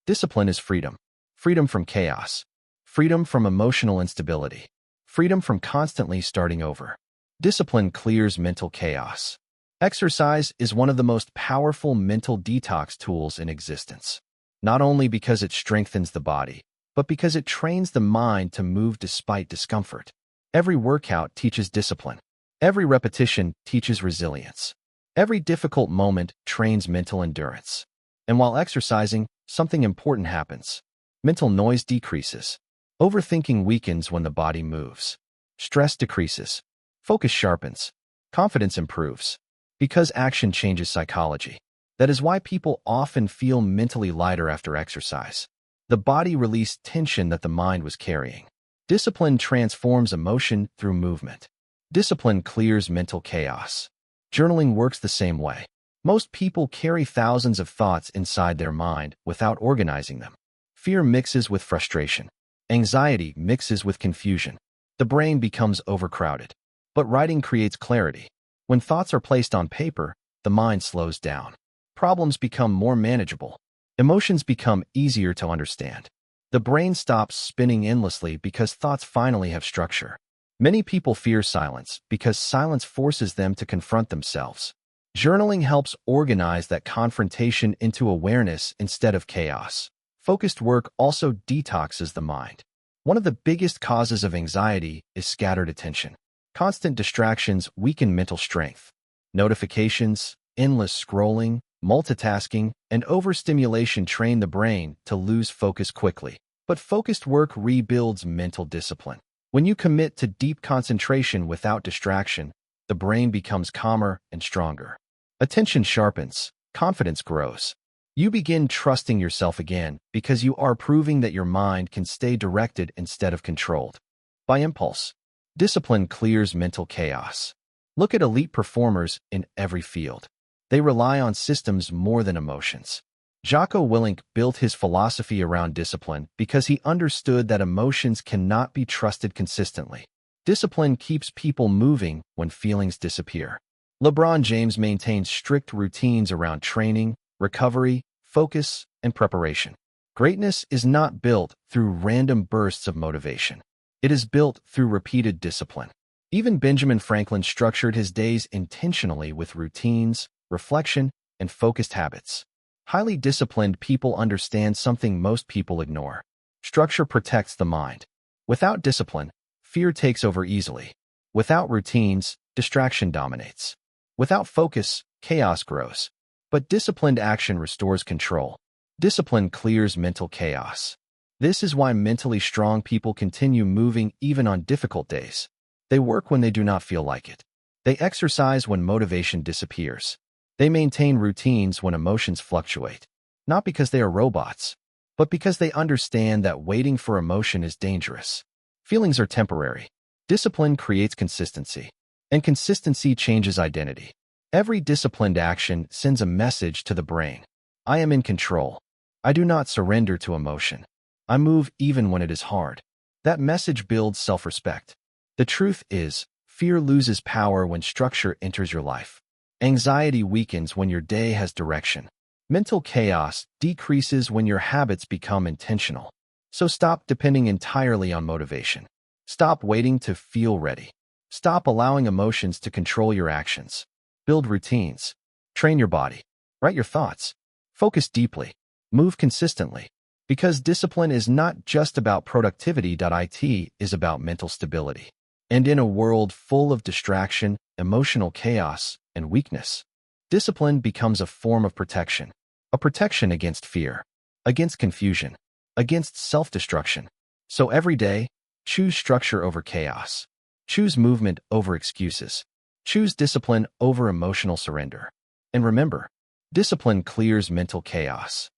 discipline is freedom. Freedom from chaos. Freedom from emotional instability. Freedom from constantly starting over. Discipline clears mental chaos. Exercise is one of the most powerful mental detox tools in existence. Not only because it strengthens the body, but because it trains the mind to move despite discomfort. Every workout teaches discipline. Every repetition teaches resilience. Every difficult moment trains mental endurance. And while exercising, something important happens. Mental noise decreases. Overthinking weakens when the body moves. Stress decreases. Focus sharpens. Confidence improves. Because action changes psychology. That is why people often feel mentally lighter after exercise. The body released tension that the mind was carrying. Discipline transforms emotion through movement. Discipline clears mental chaos. Journaling works the same way. Most people carry thousands of thoughts inside their mind without organizing them. Fear mixes with frustration. Anxiety mixes with confusion. The brain becomes overcrowded. But writing creates clarity. When thoughts are placed on paper, the mind slows down. Problems become more manageable. Emotions become easier to understand. The brain stops spinning endlessly because thoughts finally have structure. Many people fear silence because silence forces them to confront themselves. Journaling helps organize that confrontation into awareness instead of chaos. Focused work also detoxes the mind. One of the biggest causes of anxiety is scattered attention. Constant distractions weaken mental strength. Notifications, endless scrolling, multitasking, and overstimulation train the brain to lose focus quickly. But focused work rebuilds mental discipline. When you commit to deep concentration without distraction, the brain becomes calmer and stronger. Attention sharpens, confidence grows. You begin trusting yourself again because you are proving that your mind can stay directed instead of controlled by impulse. Discipline clears mental chaos. Look at elite performers in every field. They rely on systems more than emotions. Jocko Willink built his philosophy around discipline because he understood that emotions cannot be trusted consistently. Discipline keeps people moving when feelings disappear. LeBron James maintains strict routines around training, recovery, focus, and preparation. Greatness is not built through random bursts of motivation. It is built through repeated discipline. Even Benjamin Franklin structured his days intentionally with routines, reflection, and focused habits. Highly disciplined people understand something most people ignore. Structure protects the mind. Without discipline, fear takes over easily. Without routines, distraction dominates. Without focus, chaos grows. But disciplined action restores control. Discipline clears mental chaos. This is why mentally strong people continue moving even on difficult days. They work when they do not feel like it. They exercise when motivation disappears. They maintain routines when emotions fluctuate. Not because they are robots, but because they understand that waiting for emotion is dangerous. Feelings are temporary. Discipline creates consistency, and consistency changes identity. Every disciplined action sends a message to the brain. I am in control. I do not surrender to emotion. I move even when it is hard. That message builds self-respect. The truth is, fear loses power when structure enters your life. Anxiety weakens when your day has direction. Mental chaos decreases when your habits become intentional. So stop depending entirely on motivation. Stop waiting to feel ready. Stop allowing emotions to control your actions. Build routines. Train your body. Write your thoughts. Focus deeply. Move consistently. Because discipline is not just about productivity. It is about mental stability. And in a world full of distraction, emotional chaos, and weakness, discipline becomes a form of protection. A protection against fear, against confusion, against self-destruction. So every day, choose structure over chaos. Choose movement over excuses. Choose discipline over emotional surrender. And remember, discipline clears mental chaos.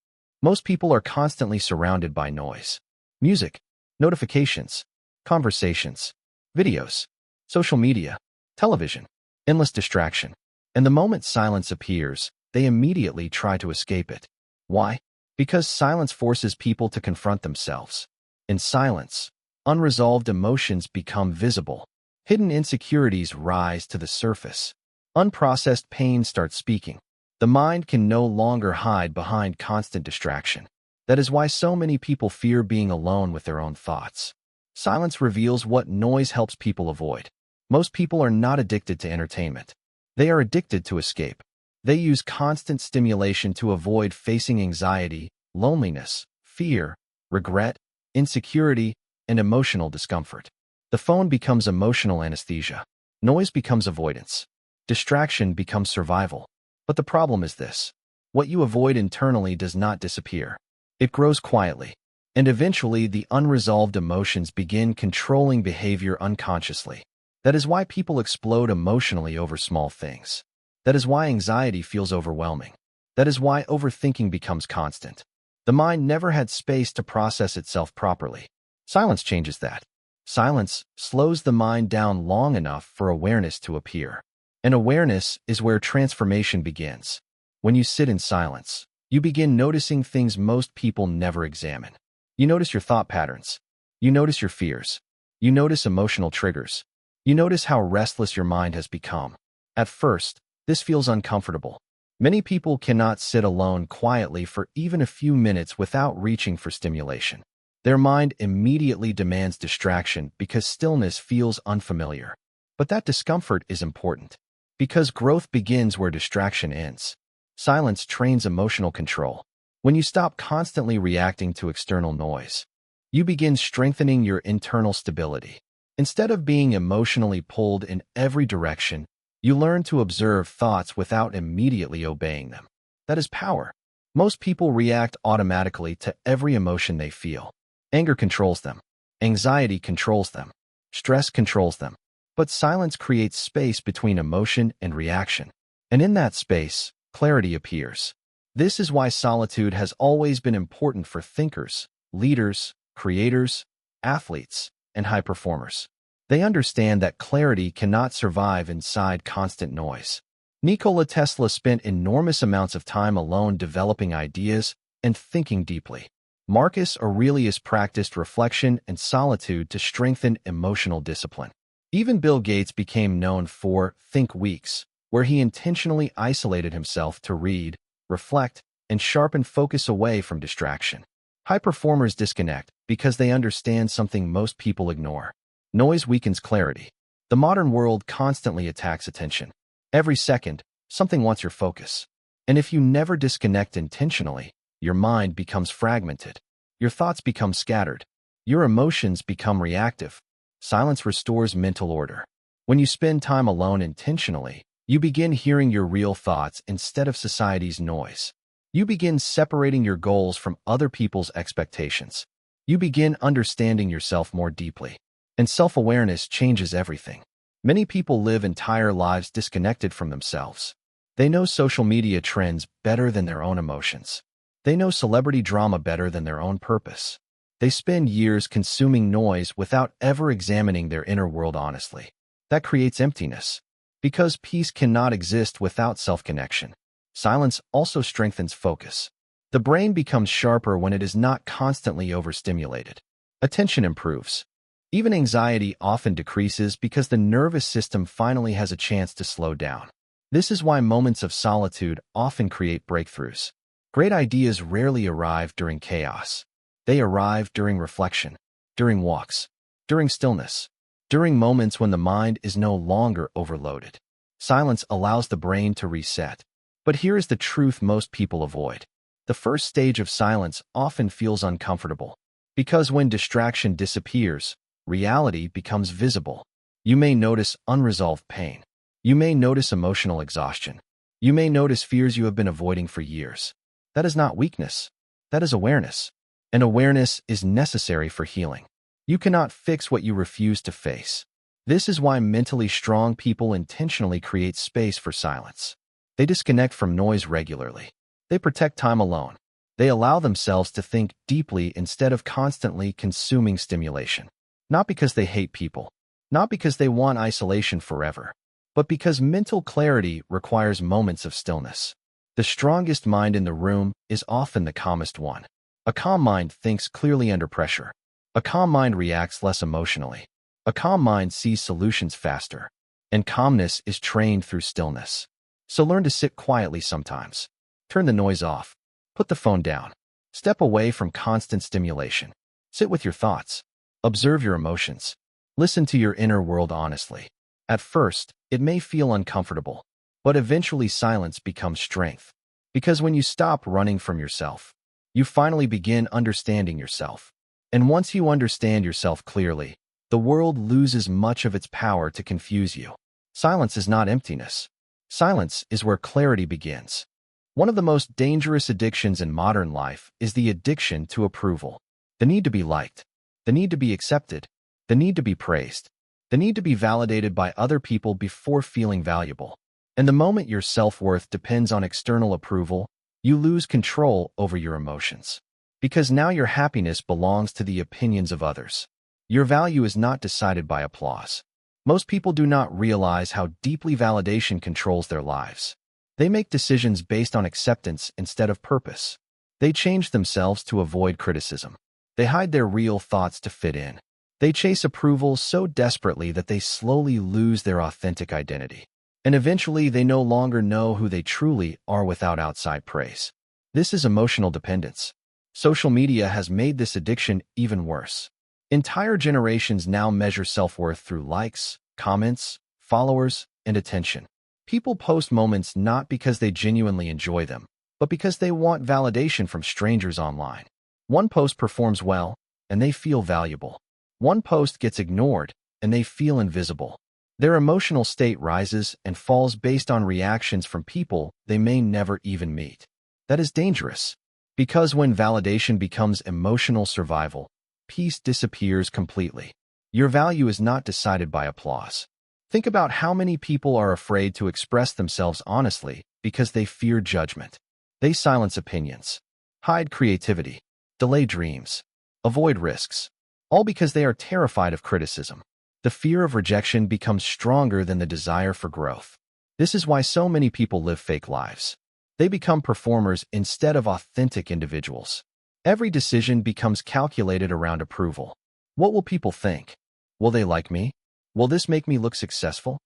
Most people are constantly surrounded by noise. Music, notifications, conversations, videos, social media, television, endless distraction. And the moment silence appears, they immediately try to escape it. Why? Because silence forces people to confront themselves. In silence, unresolved emotions become visible. Hidden insecurities rise to the surface. Unprocessed pain starts speaking. The mind can no longer hide behind constant distraction. That is why so many people fear being alone with their own thoughts. Silence reveals what noise helps people avoid. Most people are not addicted to entertainment. They are addicted to escape. They use constant stimulation to avoid facing anxiety, loneliness, fear, regret, insecurity, and emotional discomfort. The phone becomes emotional anesthesia. Noise becomes avoidance. Distraction becomes survival. But the problem is this: what you avoid internally does not disappear. It grows quietly. And eventually the unresolved emotions begin controlling behavior unconsciously. That is why people explode emotionally over small things. That is why anxiety feels overwhelming. That is why overthinking becomes constant. The mind never had space to process itself properly. Silence changes that. Silence slows the mind down long enough for awareness to appear. And awareness is where transformation begins. When you sit in silence, you begin noticing things most people never examine. You notice your thought patterns. You notice your fears. You notice emotional triggers. You notice how restless your mind has become. At first, this feels uncomfortable. Many people cannot sit alone quietly for even a few minutes without reaching for stimulation. Their mind immediately demands distraction because stillness feels unfamiliar. But that discomfort is important. Because growth begins where distraction ends. Silence trains emotional control. When you stop constantly reacting to external noise, you begin strengthening your internal stability. Instead of being emotionally pulled in every direction, you learn to observe thoughts without immediately obeying them. That is power. Most people react automatically to every emotion they feel. Anger controls them. Anxiety controls them. Stress controls them. But silence creates space between emotion and reaction. And in that space, clarity appears. This is why solitude has always been important for thinkers, leaders, creators, athletes, and high performers. They understand that clarity cannot survive inside constant noise. Nikola Tesla spent enormous amounts of time alone developing ideas and thinking deeply. Marcus Aurelius practiced reflection and solitude to strengthen emotional discipline. Even Bill Gates became known for Think Weeks, where he intentionally isolated himself to read, reflect, and sharpen focus away from distraction. High performers disconnect because they understand something most people ignore. Noise weakens clarity. The modern world constantly attacks attention. Every second, something wants your focus. And if you never disconnect intentionally, your mind becomes fragmented. Your thoughts become scattered. Your emotions become reactive. Silence restores mental order. When you spend time alone intentionally, you begin hearing your real thoughts instead of society's noise. You begin separating your goals from other people's expectations. You begin understanding yourself more deeply. And self-awareness changes everything. Many people live entire lives disconnected from themselves. They know social media trends better than their own emotions. They know celebrity drama better than their own purpose. They spend years consuming noise without ever examining their inner world honestly. That creates emptiness. Because peace cannot exist without self-connection. Silence also strengthens focus. The brain becomes sharper when it is not constantly overstimulated. Attention improves. Even anxiety often decreases because the nervous system finally has a chance to slow down. This is why moments of solitude often create breakthroughs. Great ideas rarely arrive during chaos. They arrive during reflection, during walks, during stillness, during moments when the mind is no longer overloaded. Silence allows the brain to reset. But here is the truth most people avoid. The first stage of silence often feels uncomfortable. Because when distraction disappears, reality becomes visible. You may notice unresolved pain. You may notice emotional exhaustion. You may notice fears you have been avoiding for years. That is not weakness. That is awareness. And awareness is necessary for healing. You cannot fix what you refuse to face. This is why mentally strong people intentionally create space for silence. They disconnect from noise regularly. They protect time alone. They allow themselves to think deeply instead of constantly consuming stimulation. Not because they hate people. Not because they want isolation forever. But because mental clarity requires moments of stillness. The strongest mind in the room is often the calmest one. A calm mind thinks clearly under pressure. A calm mind reacts less emotionally. A calm mind sees solutions faster. And calmness is trained through stillness. So learn to sit quietly sometimes. Turn the noise off. Put the phone down. Step away from constant stimulation. Sit with your thoughts. Observe your emotions. Listen to your inner world honestly. At first, it may feel uncomfortable, but eventually silence becomes strength. Because when you stop running from yourself, you finally begin understanding yourself. And once you understand yourself clearly, the world loses much of its power to confuse you. Silence is not emptiness. Silence is where clarity begins. One of the most dangerous addictions in modern life is the addiction to approval. The need to be liked. The need to be accepted. The need to be praised. The need to be validated by other people before feeling valuable. And the moment your self-worth depends on external approval, you lose control over your emotions. Because now your happiness belongs to the opinions of others. Your value is not decided by applause. Most people do not realize how deeply validation controls their lives. They make decisions based on acceptance instead of purpose. They change themselves to avoid criticism. They hide their real thoughts to fit in. They chase approval so desperately that they slowly lose their authentic identity. And eventually they no longer know who they truly are without outside praise. This is emotional dependence. Social media has made this addiction even worse. Entire generations now measure self-worth through likes, comments, followers, and attention. People post moments not because they genuinely enjoy them, but because they want validation from strangers online. One post performs well, and they feel valuable. One post gets ignored, and they feel invisible. Their emotional state rises and falls based on reactions from people they may never even meet. That is dangerous, because when validation becomes emotional survival, peace disappears completely. Your value is not decided by applause. Think about how many people are afraid to express themselves honestly because they fear judgment. They silence opinions, hide creativity, delay dreams, avoid risks, all because they are terrified of criticism. The fear of rejection becomes stronger than the desire for growth. This is why so many people live fake lives. They become performers instead of authentic individuals. Every decision becomes calculated around approval. What will people think? Will they like me? Will this make me look successful?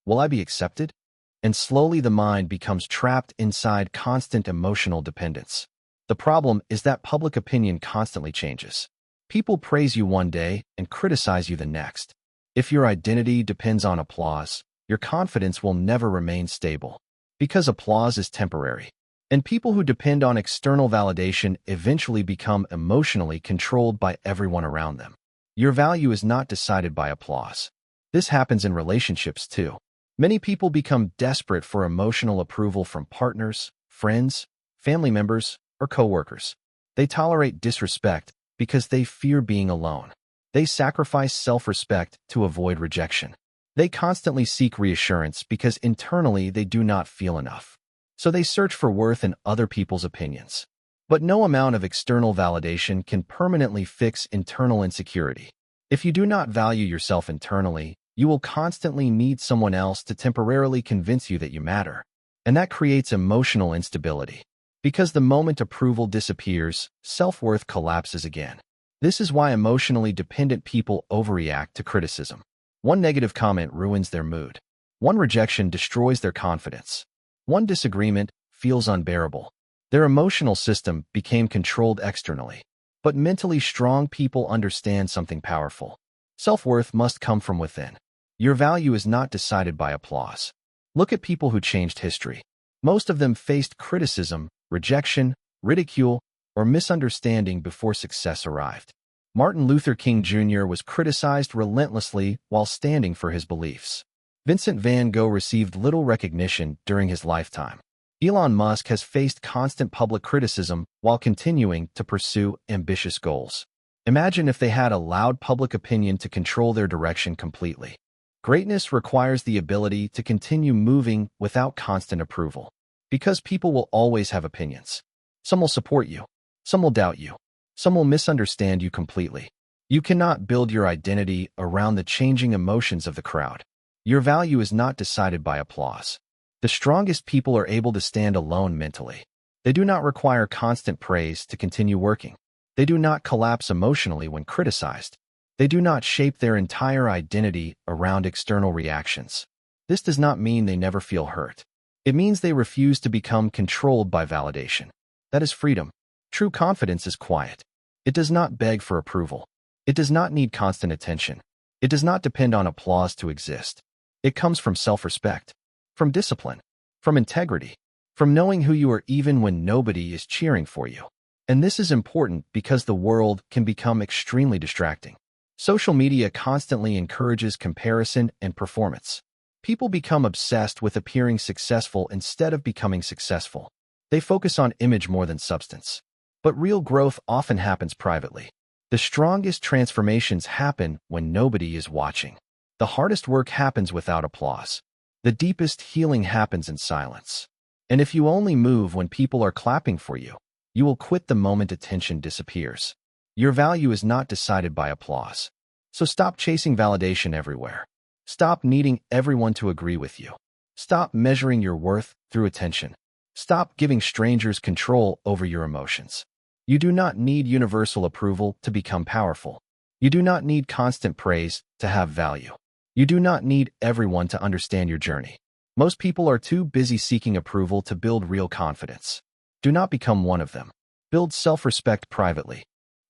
Will I be accepted? And slowly the mind becomes trapped inside constant emotional dependence. The problem is that public opinion constantly changes. People praise you one day and criticize you the next. If your identity depends on applause, your confidence will never remain stable, because applause is temporary. And people who depend on external validation eventually become emotionally controlled by everyone around them. Your value is not decided by applause. This happens in relationships too. Many people become desperate for emotional approval from partners, friends, family members, or coworkers. They tolerate disrespect because they fear being alone. They sacrifice self-respect to avoid rejection. They constantly seek reassurance because internally they do not feel enough. So they search for worth in other people's opinions. But no amount of external validation can permanently fix internal insecurity. If you do not value yourself internally, you will constantly need someone else to temporarily convince you that you matter. And that creates emotional instability. Because the moment approval disappears, self-worth collapses again. This is why emotionally dependent people overreact to criticism. One negative comment ruins their mood. One rejection destroys their confidence. One disagreement feels unbearable. Their emotional system became controlled externally. But mentally strong people understand something powerful. Self-worth must come from within. Your value is not decided by applause. Look at people who changed history. Most of them faced criticism, rejection, ridicule, or misunderstanding before success arrived. Martin Luther King Jr. was criticized relentlessly while standing for his beliefs. Vincent van Gogh received little recognition during his lifetime. Elon Musk has faced constant public criticism while continuing to pursue ambitious goals. Imagine if they had allowed public opinion to control their direction completely. Greatness requires the ability to continue moving without constant approval. Because people will always have opinions. Some will support you. Some will doubt you. Some will misunderstand you completely. You cannot build your identity around the changing emotions of the crowd. Your value is not decided by applause. The strongest people are able to stand alone mentally. They do not require constant praise to continue working. They do not collapse emotionally when criticized. They do not shape their entire identity around external reactions. This does not mean they never feel hurt. It means they refuse to become controlled by validation. That is freedom. True confidence is quiet. It does not beg for approval. It does not need constant attention. It does not depend on applause to exist. It comes from self-respect, from discipline, from integrity, from knowing who you are even when nobody is cheering for you. And this is important because the world can become extremely distracting. Social media constantly encourages comparison and performance. People become obsessed with appearing successful instead of becoming successful. They focus on image more than substance. But real growth often happens privately. The strongest transformations happen when nobody is watching. The hardest work happens without applause. The deepest healing happens in silence. And if you only move when people are clapping for you, you will quit the moment attention disappears. Your value is not decided by applause. So stop chasing validation everywhere. Stop needing everyone to agree with you. Stop measuring your worth through attention. Stop giving strangers control over your emotions. You do not need universal approval to become powerful. You do not need constant praise to have value. You do not need everyone to understand your journey. Most people are too busy seeking approval to build real confidence. Do not become one of them. Build self-respect privately.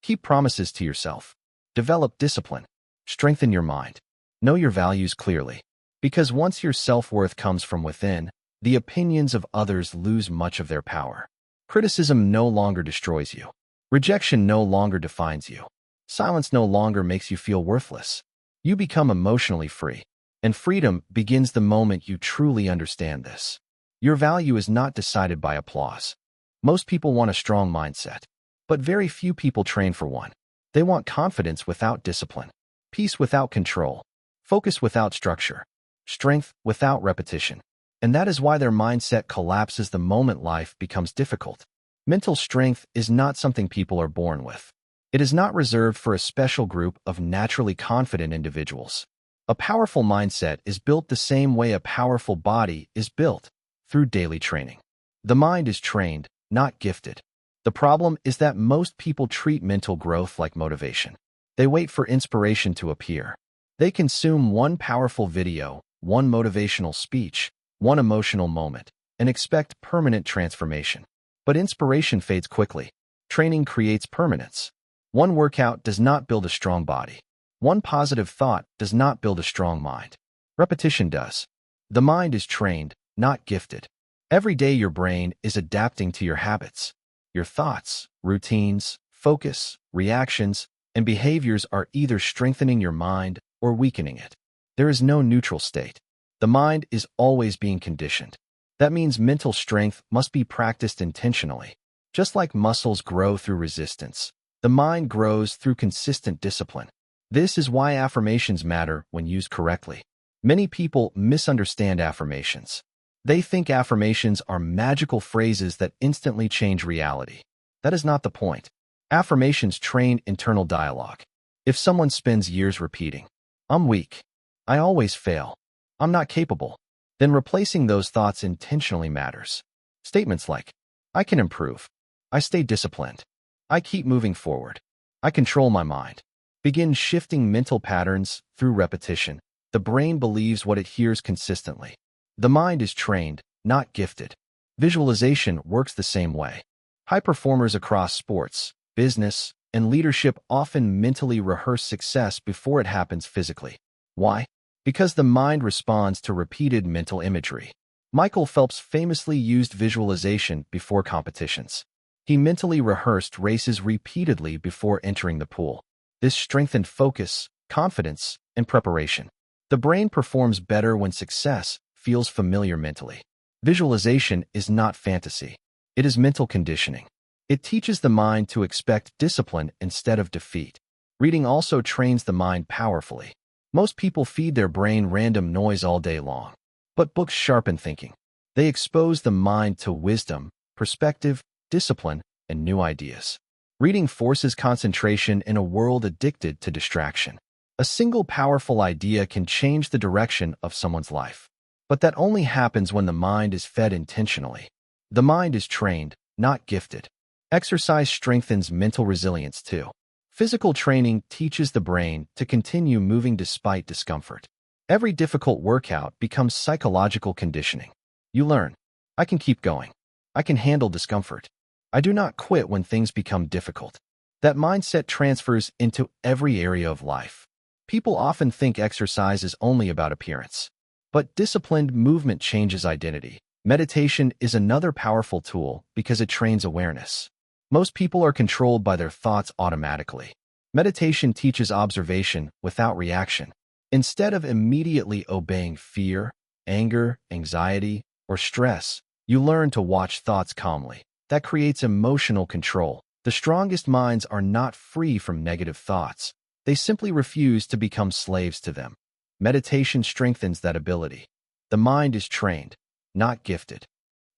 Keep promises to yourself. Develop discipline. Strengthen your mind. Know your values clearly. Because once your self-worth comes from within, the opinions of others lose much of their power. Criticism no longer destroys you. Rejection no longer defines you. Silence no longer makes you feel worthless. You become emotionally free. And freedom begins the moment you truly understand this. Your value is not decided by applause. Most people want a strong mindset, but very few people train for one. They want confidence without discipline, peace without control, focus without structure, strength without repetition. And that is why their mindset collapses the moment life becomes difficult. Mental strength is not something people are born with. It is not reserved for a special group of naturally confident individuals. A powerful mindset is built the same way a powerful body is built, through daily training. The mind is trained, not gifted. The problem is that most people treat mental growth like motivation. They wait for inspiration to appear. They consume one powerful video, one motivational speech, one emotional moment, and expect permanent transformation. But inspiration fades quickly. Training creates permanence. One workout does not build a strong body. One positive thought does not build a strong mind. Repetition does. The mind is trained, not gifted. Every day your brain is adapting to your habits. Your thoughts, routines, focus, reactions, and behaviors are either strengthening your mind or weakening it. There is no neutral state. The mind is always being conditioned. That means mental strength must be practiced intentionally. Just like muscles grow through resistance, the mind grows through consistent discipline. This is why affirmations matter when used correctly. Many people misunderstand affirmations. They think affirmations are magical phrases that instantly change reality. That is not the point. Affirmations train internal dialogue. If someone spends years repeating, "I'm weak," "I always fail," "I'm not capable," then replacing those thoughts intentionally matters. Statements like, "I can improve," "I stay disciplined," "I keep moving forward," "I control my mind," begin shifting mental patterns through repetition. The brain believes what it hears consistently. The mind is trained, not gifted. Visualization works the same way. High performers across sports, business, and leadership often mentally rehearse success before it happens physically. Why? Because the mind responds to repeated mental imagery. Michael Phelps famously used visualization before competitions. He mentally rehearsed races repeatedly before entering the pool. This strengthened focus, confidence, and preparation. The brain performs better when success feels familiar mentally. Visualization is not fantasy. It is mental conditioning. It teaches the mind to expect discipline instead of defeat. Reading also trains the mind powerfully. Most people feed their brain random noise all day long. But books sharpen thinking. They expose the mind to wisdom, perspective, discipline, and new ideas. Reading forces concentration in a world addicted to distraction. A single powerful idea can change the direction of someone's life. But that only happens when the mind is fed intentionally. The mind is trained, not gifted. Exercise strengthens mental resilience too. Physical training teaches the brain to continue moving despite discomfort. Every difficult workout becomes psychological conditioning. You learn, "I can keep going. I can handle discomfort. I do not quit when things become difficult." That mindset transfers into every area of life. People often think exercise is only about appearance. But disciplined movement changes identity. Meditation is another powerful tool because it trains awareness. Most people are controlled by their thoughts automatically. Meditation teaches observation without reaction. Instead of immediately obeying fear, anger, anxiety, or stress, you learn to watch thoughts calmly. That creates emotional control. The strongest minds are not free from negative thoughts. They simply refuse to become slaves to them. Meditation strengthens that ability. The mind is trained, not gifted.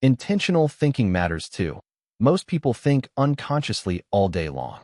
Intentional thinking matters too. Most people think unconsciously all day long.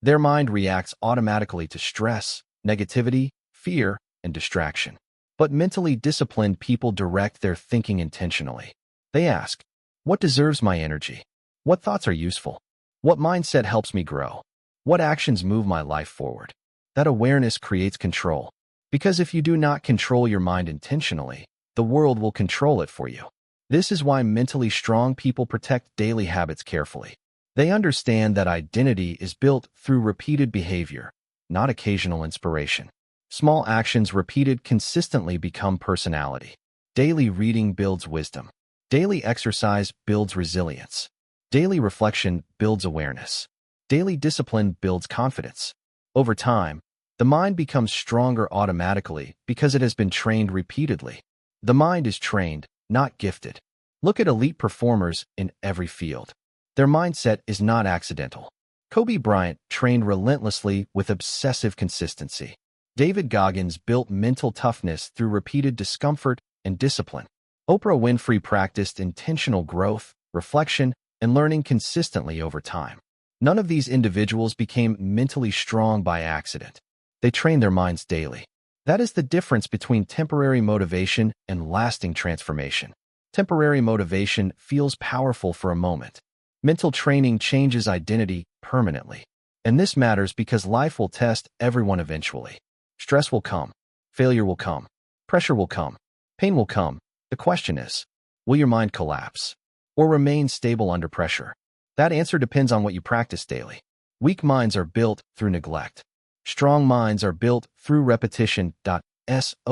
Their mind reacts automatically to stress, negativity, fear, and distraction. But mentally disciplined people direct their thinking intentionally. They ask, "What deserves my energy? What thoughts are useful? What mindset helps me grow? What actions move my life forward?" That awareness creates control. Because if you do not control your mind intentionally, the world will control it for you. This is why mentally strong people protect daily habits carefully. They understand that identity is built through repeated behavior, not occasional inspiration. Small actions repeated consistently become personality. Daily reading builds wisdom. Daily exercise builds resilience. Daily reflection builds awareness. Daily discipline builds confidence. Over time, the mind becomes stronger automatically because it has been trained repeatedly. The mind is trained, not gifted. Look at elite performers in every field. Their mindset is not accidental. Kobe Bryant trained relentlessly with obsessive consistency. David Goggins built mental toughness through repeated discomfort and discipline. Oprah Winfrey practiced intentional growth, reflection, and learning consistently over time. None of these individuals became mentally strong by accident. They trained their minds daily. That is the difference between temporary motivation and lasting transformation. Temporary motivation feels powerful for a moment. Mental training changes identity permanently. And this matters because life will test everyone eventually. Stress will come. Failure will come. Pressure will come. Pain will come. The question is, will your mind collapse or remain stable under pressure? That answer depends on what you practice daily. Weak minds are built through neglect. Strong minds are built through repetition.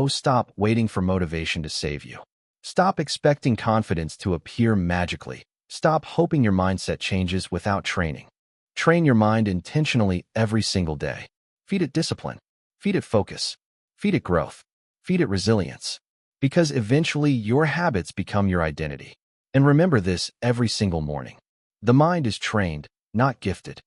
Stop waiting for motivation to save you. Stop expecting confidence to appear magically. Stop hoping your mindset changes without training. Train your mind intentionally every single day. Feed it discipline. Feed it focus. Feed it growth. Feed it resilience. Because eventually your habits become your identity. And remember this every single morning. The mind is trained, not gifted.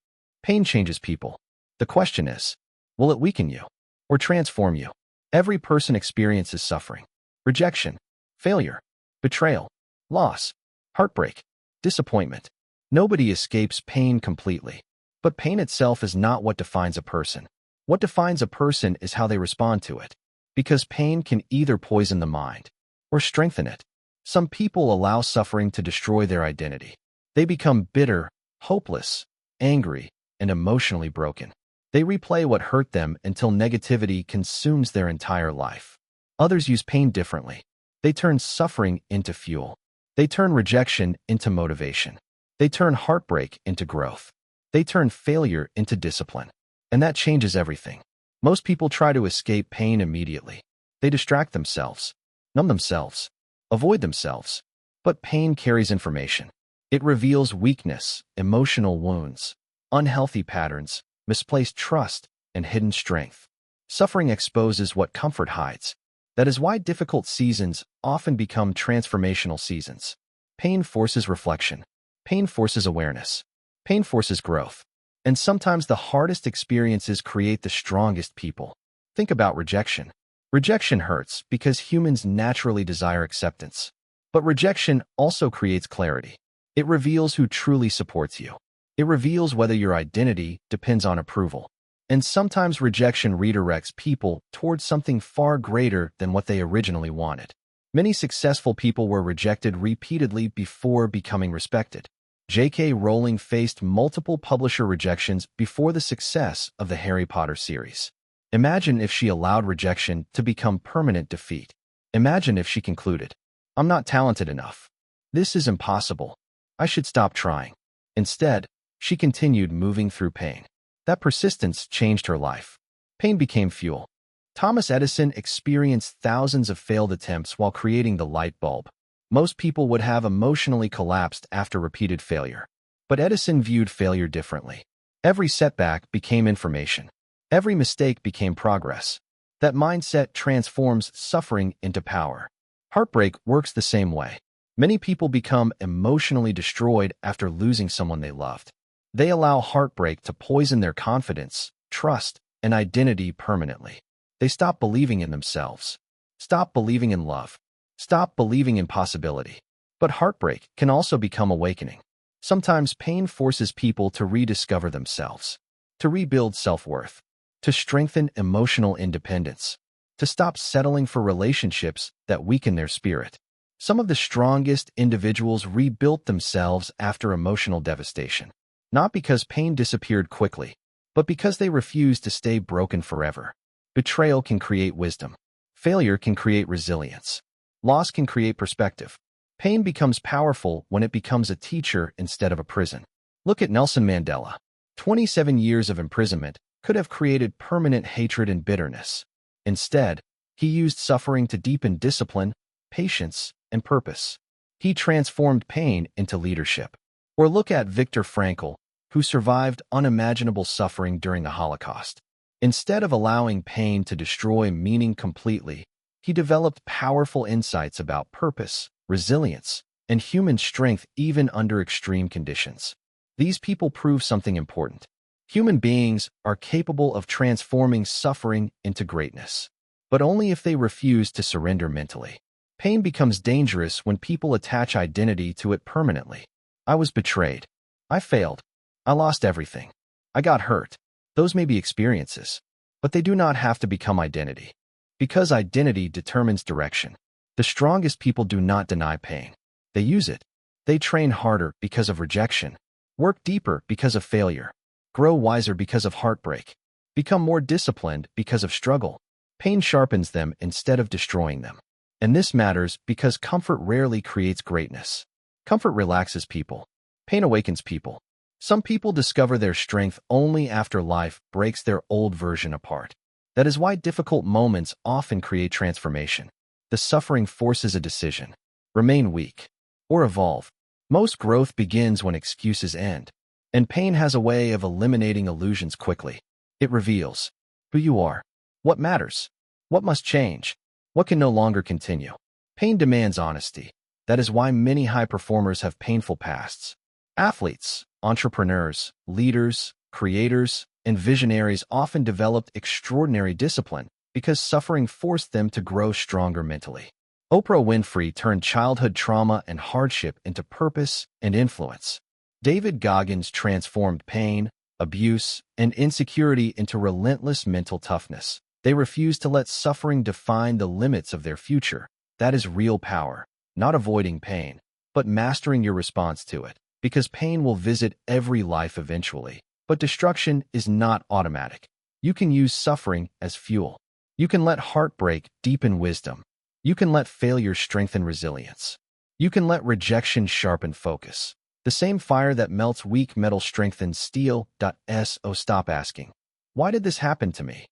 Pain changes people. The question is, will it weaken you or transform you? Every person experiences suffering, rejection, failure, betrayal, loss, heartbreak, disappointment. Nobody escapes pain completely. But pain itself is not what defines a person. What defines a person is how they respond to it. Because pain can either poison the mind or strengthen it. Some people allow suffering to destroy their identity. They become bitter, hopeless, angry, and emotionally broken. They replay what hurt them until negativity consumes their entire life. Others use pain differently. They turn suffering into fuel. They turn rejection into motivation. They turn heartbreak into growth. They turn failure into discipline. And that changes everything. Most people try to escape pain immediately. They distract themselves, numb themselves, avoid themselves. But pain carries information. It reveals weakness, emotional wounds, unhealthy patterns, misplaced trust, and hidden strength. Suffering exposes what comfort hides. That is why difficult seasons often become transformational seasons. Pain forces reflection. Pain forces awareness. Pain forces growth. And sometimes the hardest experiences create the strongest people. Think about rejection. Rejection hurts because humans naturally desire acceptance. But rejection also creates clarity. It reveals who truly supports you. It reveals whether your identity depends on approval. And sometimes rejection redirects people towards something far greater than what they originally wanted. Many successful people were rejected repeatedly before becoming respected. J.K. Rowling faced multiple publisher rejections before the success of the Harry Potter series. Imagine if she allowed rejection to become permanent defeat. Imagine if she concluded, "I'm not talented enough. This is impossible. I should stop trying." Instead, she continued moving through pain. That persistence changed her life. Pain became fuel. Thomas Edison experienced thousands of failed attempts while creating the light bulb. Most people would have emotionally collapsed after repeated failure. But Edison viewed failure differently. Every setback became information. Every mistake became progress. That mindset transforms suffering into power. Heartbreak works the same way. Many people become emotionally destroyed after losing someone they loved. They allow heartbreak to poison their confidence, trust, and identity permanently. They stop believing in themselves, stop believing in love, stop believing in possibility. But heartbreak can also become awakening. Sometimes pain forces people to rediscover themselves, to rebuild self-worth, to strengthen emotional independence, to stop settling for relationships that weaken their spirit. Some of the strongest individuals rebuilt themselves after emotional devastation, not because pain disappeared quickly, but because they refused to stay broken forever. Betrayal can create wisdom. Failure can create resilience. Loss can create perspective. Pain becomes powerful when it becomes a teacher instead of a prison. Look at Nelson Mandela. 27 years of imprisonment could have created permanent hatred and bitterness. Instead, he used suffering to deepen discipline, patience, and purpose. He transformed pain into leadership. Or look at Viktor Frankl, who survived unimaginable suffering during the Holocaust. Instead of allowing pain to destroy meaning completely, he developed powerful insights about purpose, resilience, and human strength even under extreme conditions. These people prove something important. Human beings are capable of transforming suffering into greatness, but only if they refuse to surrender mentally. Pain becomes dangerous when people attach identity to it permanently. I was betrayed. I failed. I lost everything. I got hurt. Those may be experiences, but they do not have to become identity. Because identity determines direction. The strongest people do not deny pain. They use it. They train harder because of rejection, work deeper because of failure, grow wiser because of heartbreak, become more disciplined because of struggle. Pain sharpens them instead of destroying them. And this matters because comfort rarely creates greatness. Comfort relaxes people. Pain awakens people. Some people discover their strength only after life breaks their old version apart. That is why difficult moments often create transformation. The suffering forces a decision: remain weak or evolve. Most growth begins when excuses end, and pain has a way of eliminating illusions quickly. It reveals who you are, what matters, what must change, what can no longer continue. Pain demands honesty. That is why many high performers have painful pasts. Athletes, entrepreneurs, leaders, creators, and visionaries often developed extraordinary discipline because suffering forced them to grow stronger mentally. Oprah Winfrey turned childhood trauma and hardship into purpose and influence. David Goggins transformed pain, abuse, and insecurity into relentless mental toughness. They refused to let suffering define the limits of their future. That is real power, not avoiding pain, but mastering your response to it. Because pain will visit every life eventually, but destruction is not automatic. You can use suffering as fuel. You can let heartbreak deepen wisdom. You can let failure strengthen resilience. You can let rejection sharpen focus. The same fire that melts weak metal strengthens steel. So stop asking, why did this happen to me?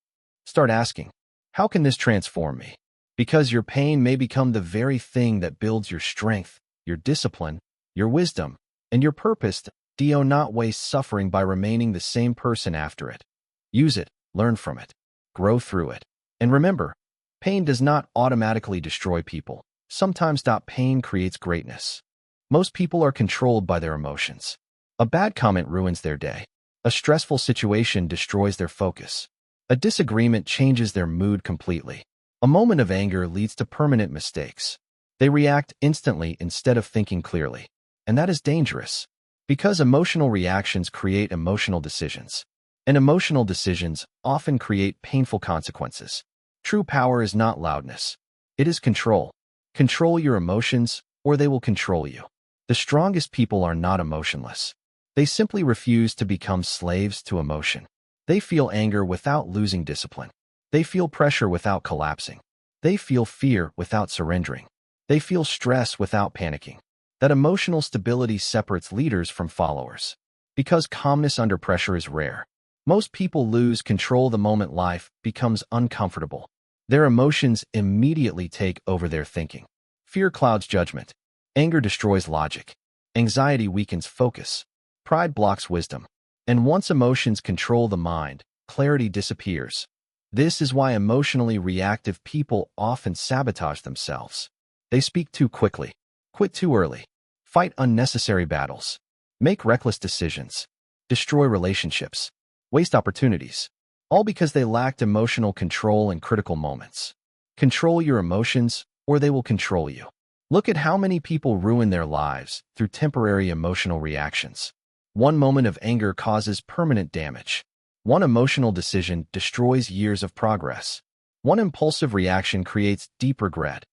Start asking, how can this transform me? Because your pain may become the very thing that builds your strength, your discipline, your wisdom, and your purpose. Do not waste suffering by remaining the same person after it. Use it, learn from it, grow through it. And remember, pain does not automatically destroy people. Sometimes pain creates greatness. Most people are controlled by their emotions. A bad comment ruins their day. A stressful situation destroys their focus. A disagreement changes their mood completely. A moment of anger leads to permanent mistakes. They react instantly instead of thinking clearly. And that is dangerous, because emotional reactions create emotional decisions, and emotional decisions often create painful consequences. True power is not loudness. It is control. Control your emotions, or they will control you. The strongest people are not emotionless. They simply refuse to become slaves to emotion. They feel anger without losing discipline. They feel pressure without collapsing. They feel fear without surrendering. They feel stress without panicking. That emotional stability separates leaders from followers. Because calmness under pressure is rare. Most people lose control the moment life becomes uncomfortable. Their emotions immediately take over their thinking. Fear clouds judgment. Anger destroys logic. Anxiety weakens focus. Pride blocks wisdom. And once emotions control the mind, clarity disappears. This is why emotionally reactive people often sabotage themselves. They speak too quickly, quit too early, fight unnecessary battles, make reckless decisions, destroy relationships, waste opportunities, all because they lacked emotional control in critical moments. Control your emotions, or they will control you. Look at how many people ruin their lives through temporary emotional reactions. One moment of anger causes permanent damage. One emotional decision destroys years of progress. One impulsive reaction creates deep regret.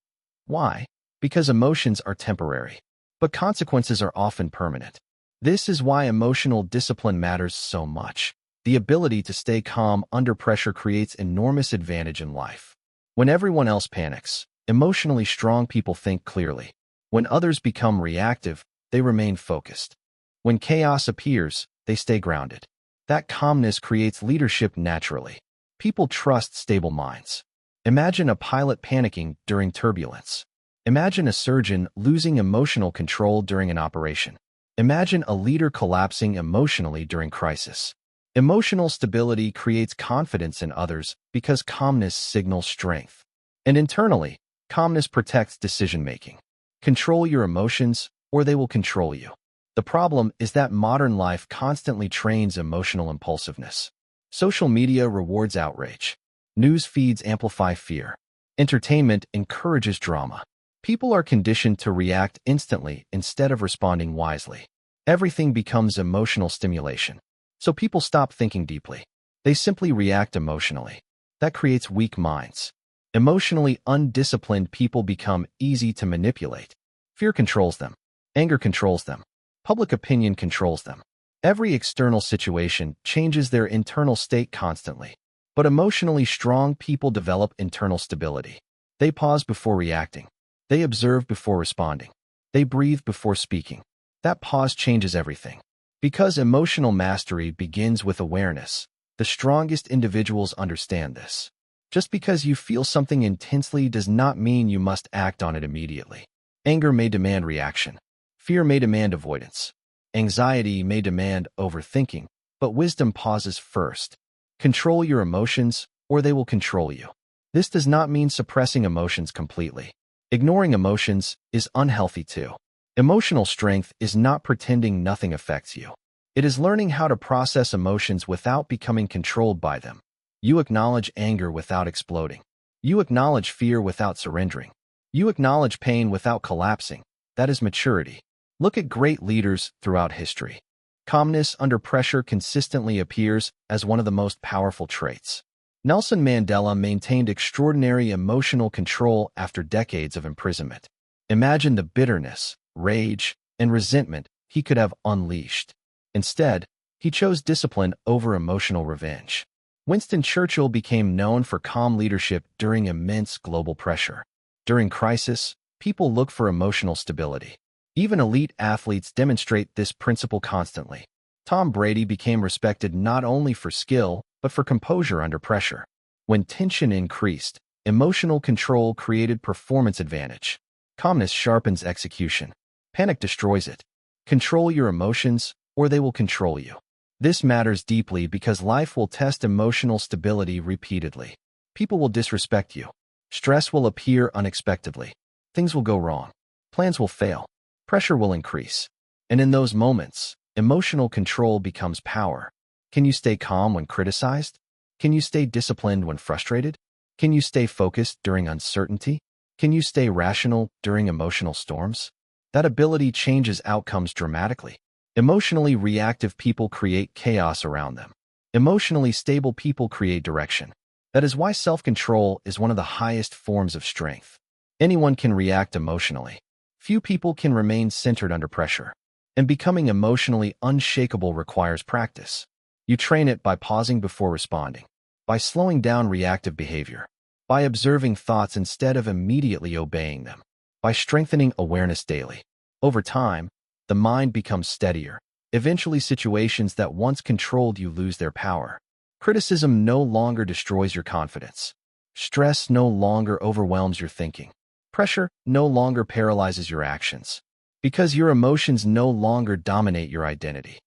Why? Because emotions are temporary, but consequences are often permanent. This is why emotional discipline matters so much. The ability to stay calm under pressure creates enormous advantage in life. When everyone else panics, emotionally strong people think clearly. When others become reactive, they remain focused. When chaos appears, they stay grounded. That calmness creates leadership naturally. People trust stable minds. Imagine a pilot panicking during turbulence. Imagine a surgeon losing emotional control during an operation. Imagine a leader collapsing emotionally during crisis. Emotional stability creates confidence in others because calmness signals strength. And internally, calmness protects decision-making. Control your emotions, or they will control you. The problem is that modern life constantly trains emotional impulsiveness. Social media rewards outrage. News feeds amplify fear. Entertainment encourages drama. People are conditioned to react instantly instead of responding wisely. Everything becomes emotional stimulation. So people stop thinking deeply. They simply react emotionally. That creates weak minds. Emotionally undisciplined people become easy to manipulate. Fear controls them. Anger controls them. Public opinion controls them. Every external situation changes their internal state constantly. But emotionally strong people develop internal stability. They pause before reacting. They observe before responding. They breathe before speaking. That pause changes everything. Because emotional mastery begins with awareness, the strongest individuals understand this. Just because you feel something intensely does not mean you must act on it immediately. Anger may demand reaction. Fear may demand avoidance. Anxiety may demand overthinking, but wisdom pauses first. Control your emotions, or they will control you. This does not mean suppressing emotions completely. Ignoring emotions is unhealthy too. Emotional strength is not pretending nothing affects you. It is learning how to process emotions without becoming controlled by them. You acknowledge anger without exploding. You acknowledge fear without surrendering. You acknowledge pain without collapsing. That is maturity. Look at great leaders throughout history. Calmness under pressure consistently appears as one of the most powerful traits. Nelson Mandela maintained extraordinary emotional control after decades of imprisonment. Imagine the bitterness, rage, and resentment he could have unleashed. Instead, he chose discipline over emotional revenge. Winston Churchill became known for calm leadership during immense global pressure. During crisis, people look for emotional stability. Even elite athletes demonstrate this principle constantly. Tom Brady became respected not only for skill, but for composure under pressure. When tension increased, emotional control created performance advantage. Calmness sharpens execution. Panic destroys it. Control your emotions, or they will control you. This matters deeply because life will test emotional stability repeatedly. People will disrespect you. Stress will appear unexpectedly. Things will go wrong. Plans will fail. Pressure will increase. And in those moments, emotional control becomes power. Can you stay calm when criticized? Can you stay disciplined when frustrated? Can you stay focused during uncertainty? Can you stay rational during emotional storms? That ability changes outcomes dramatically. Emotionally reactive people create chaos around them. Emotionally stable people create direction. That is why self-control is one of the highest forms of strength. Anyone can react emotionally. Few people can remain centered under pressure. And becoming emotionally unshakable requires practice. You train it by pausing before responding, by slowing down reactive behavior, by observing thoughts instead of immediately obeying them, by strengthening awareness daily. Over time, the mind becomes steadier. Eventually, situations that once controlled you lose their power. Criticism no longer destroys your confidence. Stress no longer overwhelms your thinking. Pressure no longer paralyzes your actions. Because your emotions no longer dominate your identity.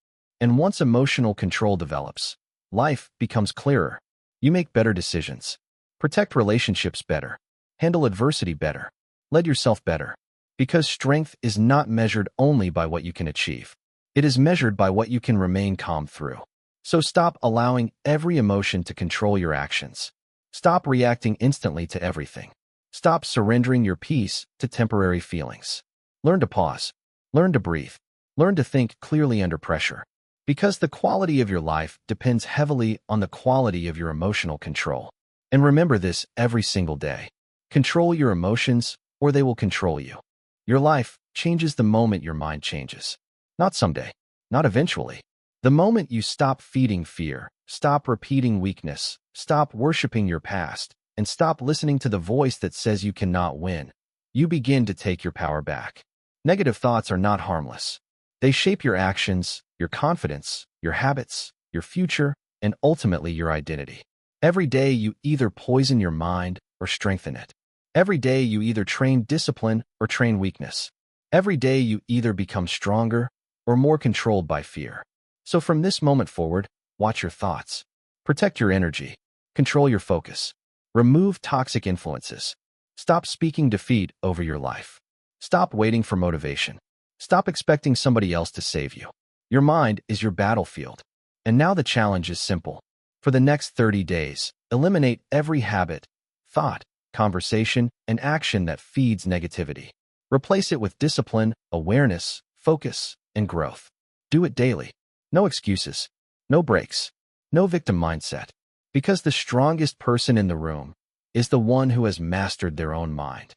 And once emotional control develops, life becomes clearer. You make better decisions. Protect relationships better. Handle adversity better. Lead yourself better. Because strength is not measured only by what you can achieve. It is measured by what you can remain calm through. So stop allowing every emotion to control your actions. Stop reacting instantly to everything. Stop surrendering your peace to temporary feelings. Learn to pause. Learn to breathe. Learn to think clearly under pressure. Because the quality of your life depends heavily on the quality of your emotional control. And remember this every single day. Control your emotions, or they will control you. Your life changes the moment your mind changes. Not someday, not eventually. The moment you stop feeding fear, stop repeating weakness, stop worshiping your past, and stop listening to the voice that says you cannot win, you begin to take your power back. Negative thoughts are not harmless. They shape your actions, your confidence, your habits, your future, and ultimately your identity. Every day you either poison your mind or strengthen it. Every day you either train discipline or train weakness. Every day you either become stronger or more controlled by fear. So from this moment forward, watch your thoughts. Protect your energy. Control your focus. Remove toxic influences. Stop speaking defeat over your life. Stop waiting for motivation. Stop expecting somebody else to save you. Your mind is your battlefield. And now the challenge is simple. For the next 30 days, eliminate every habit, thought, conversation, and action that feeds negativity. Replace it with discipline, awareness, focus, and growth. Do it daily. No excuses. No breaks. No victim mindset. Because the strongest person in the room is the one who has mastered their own mind.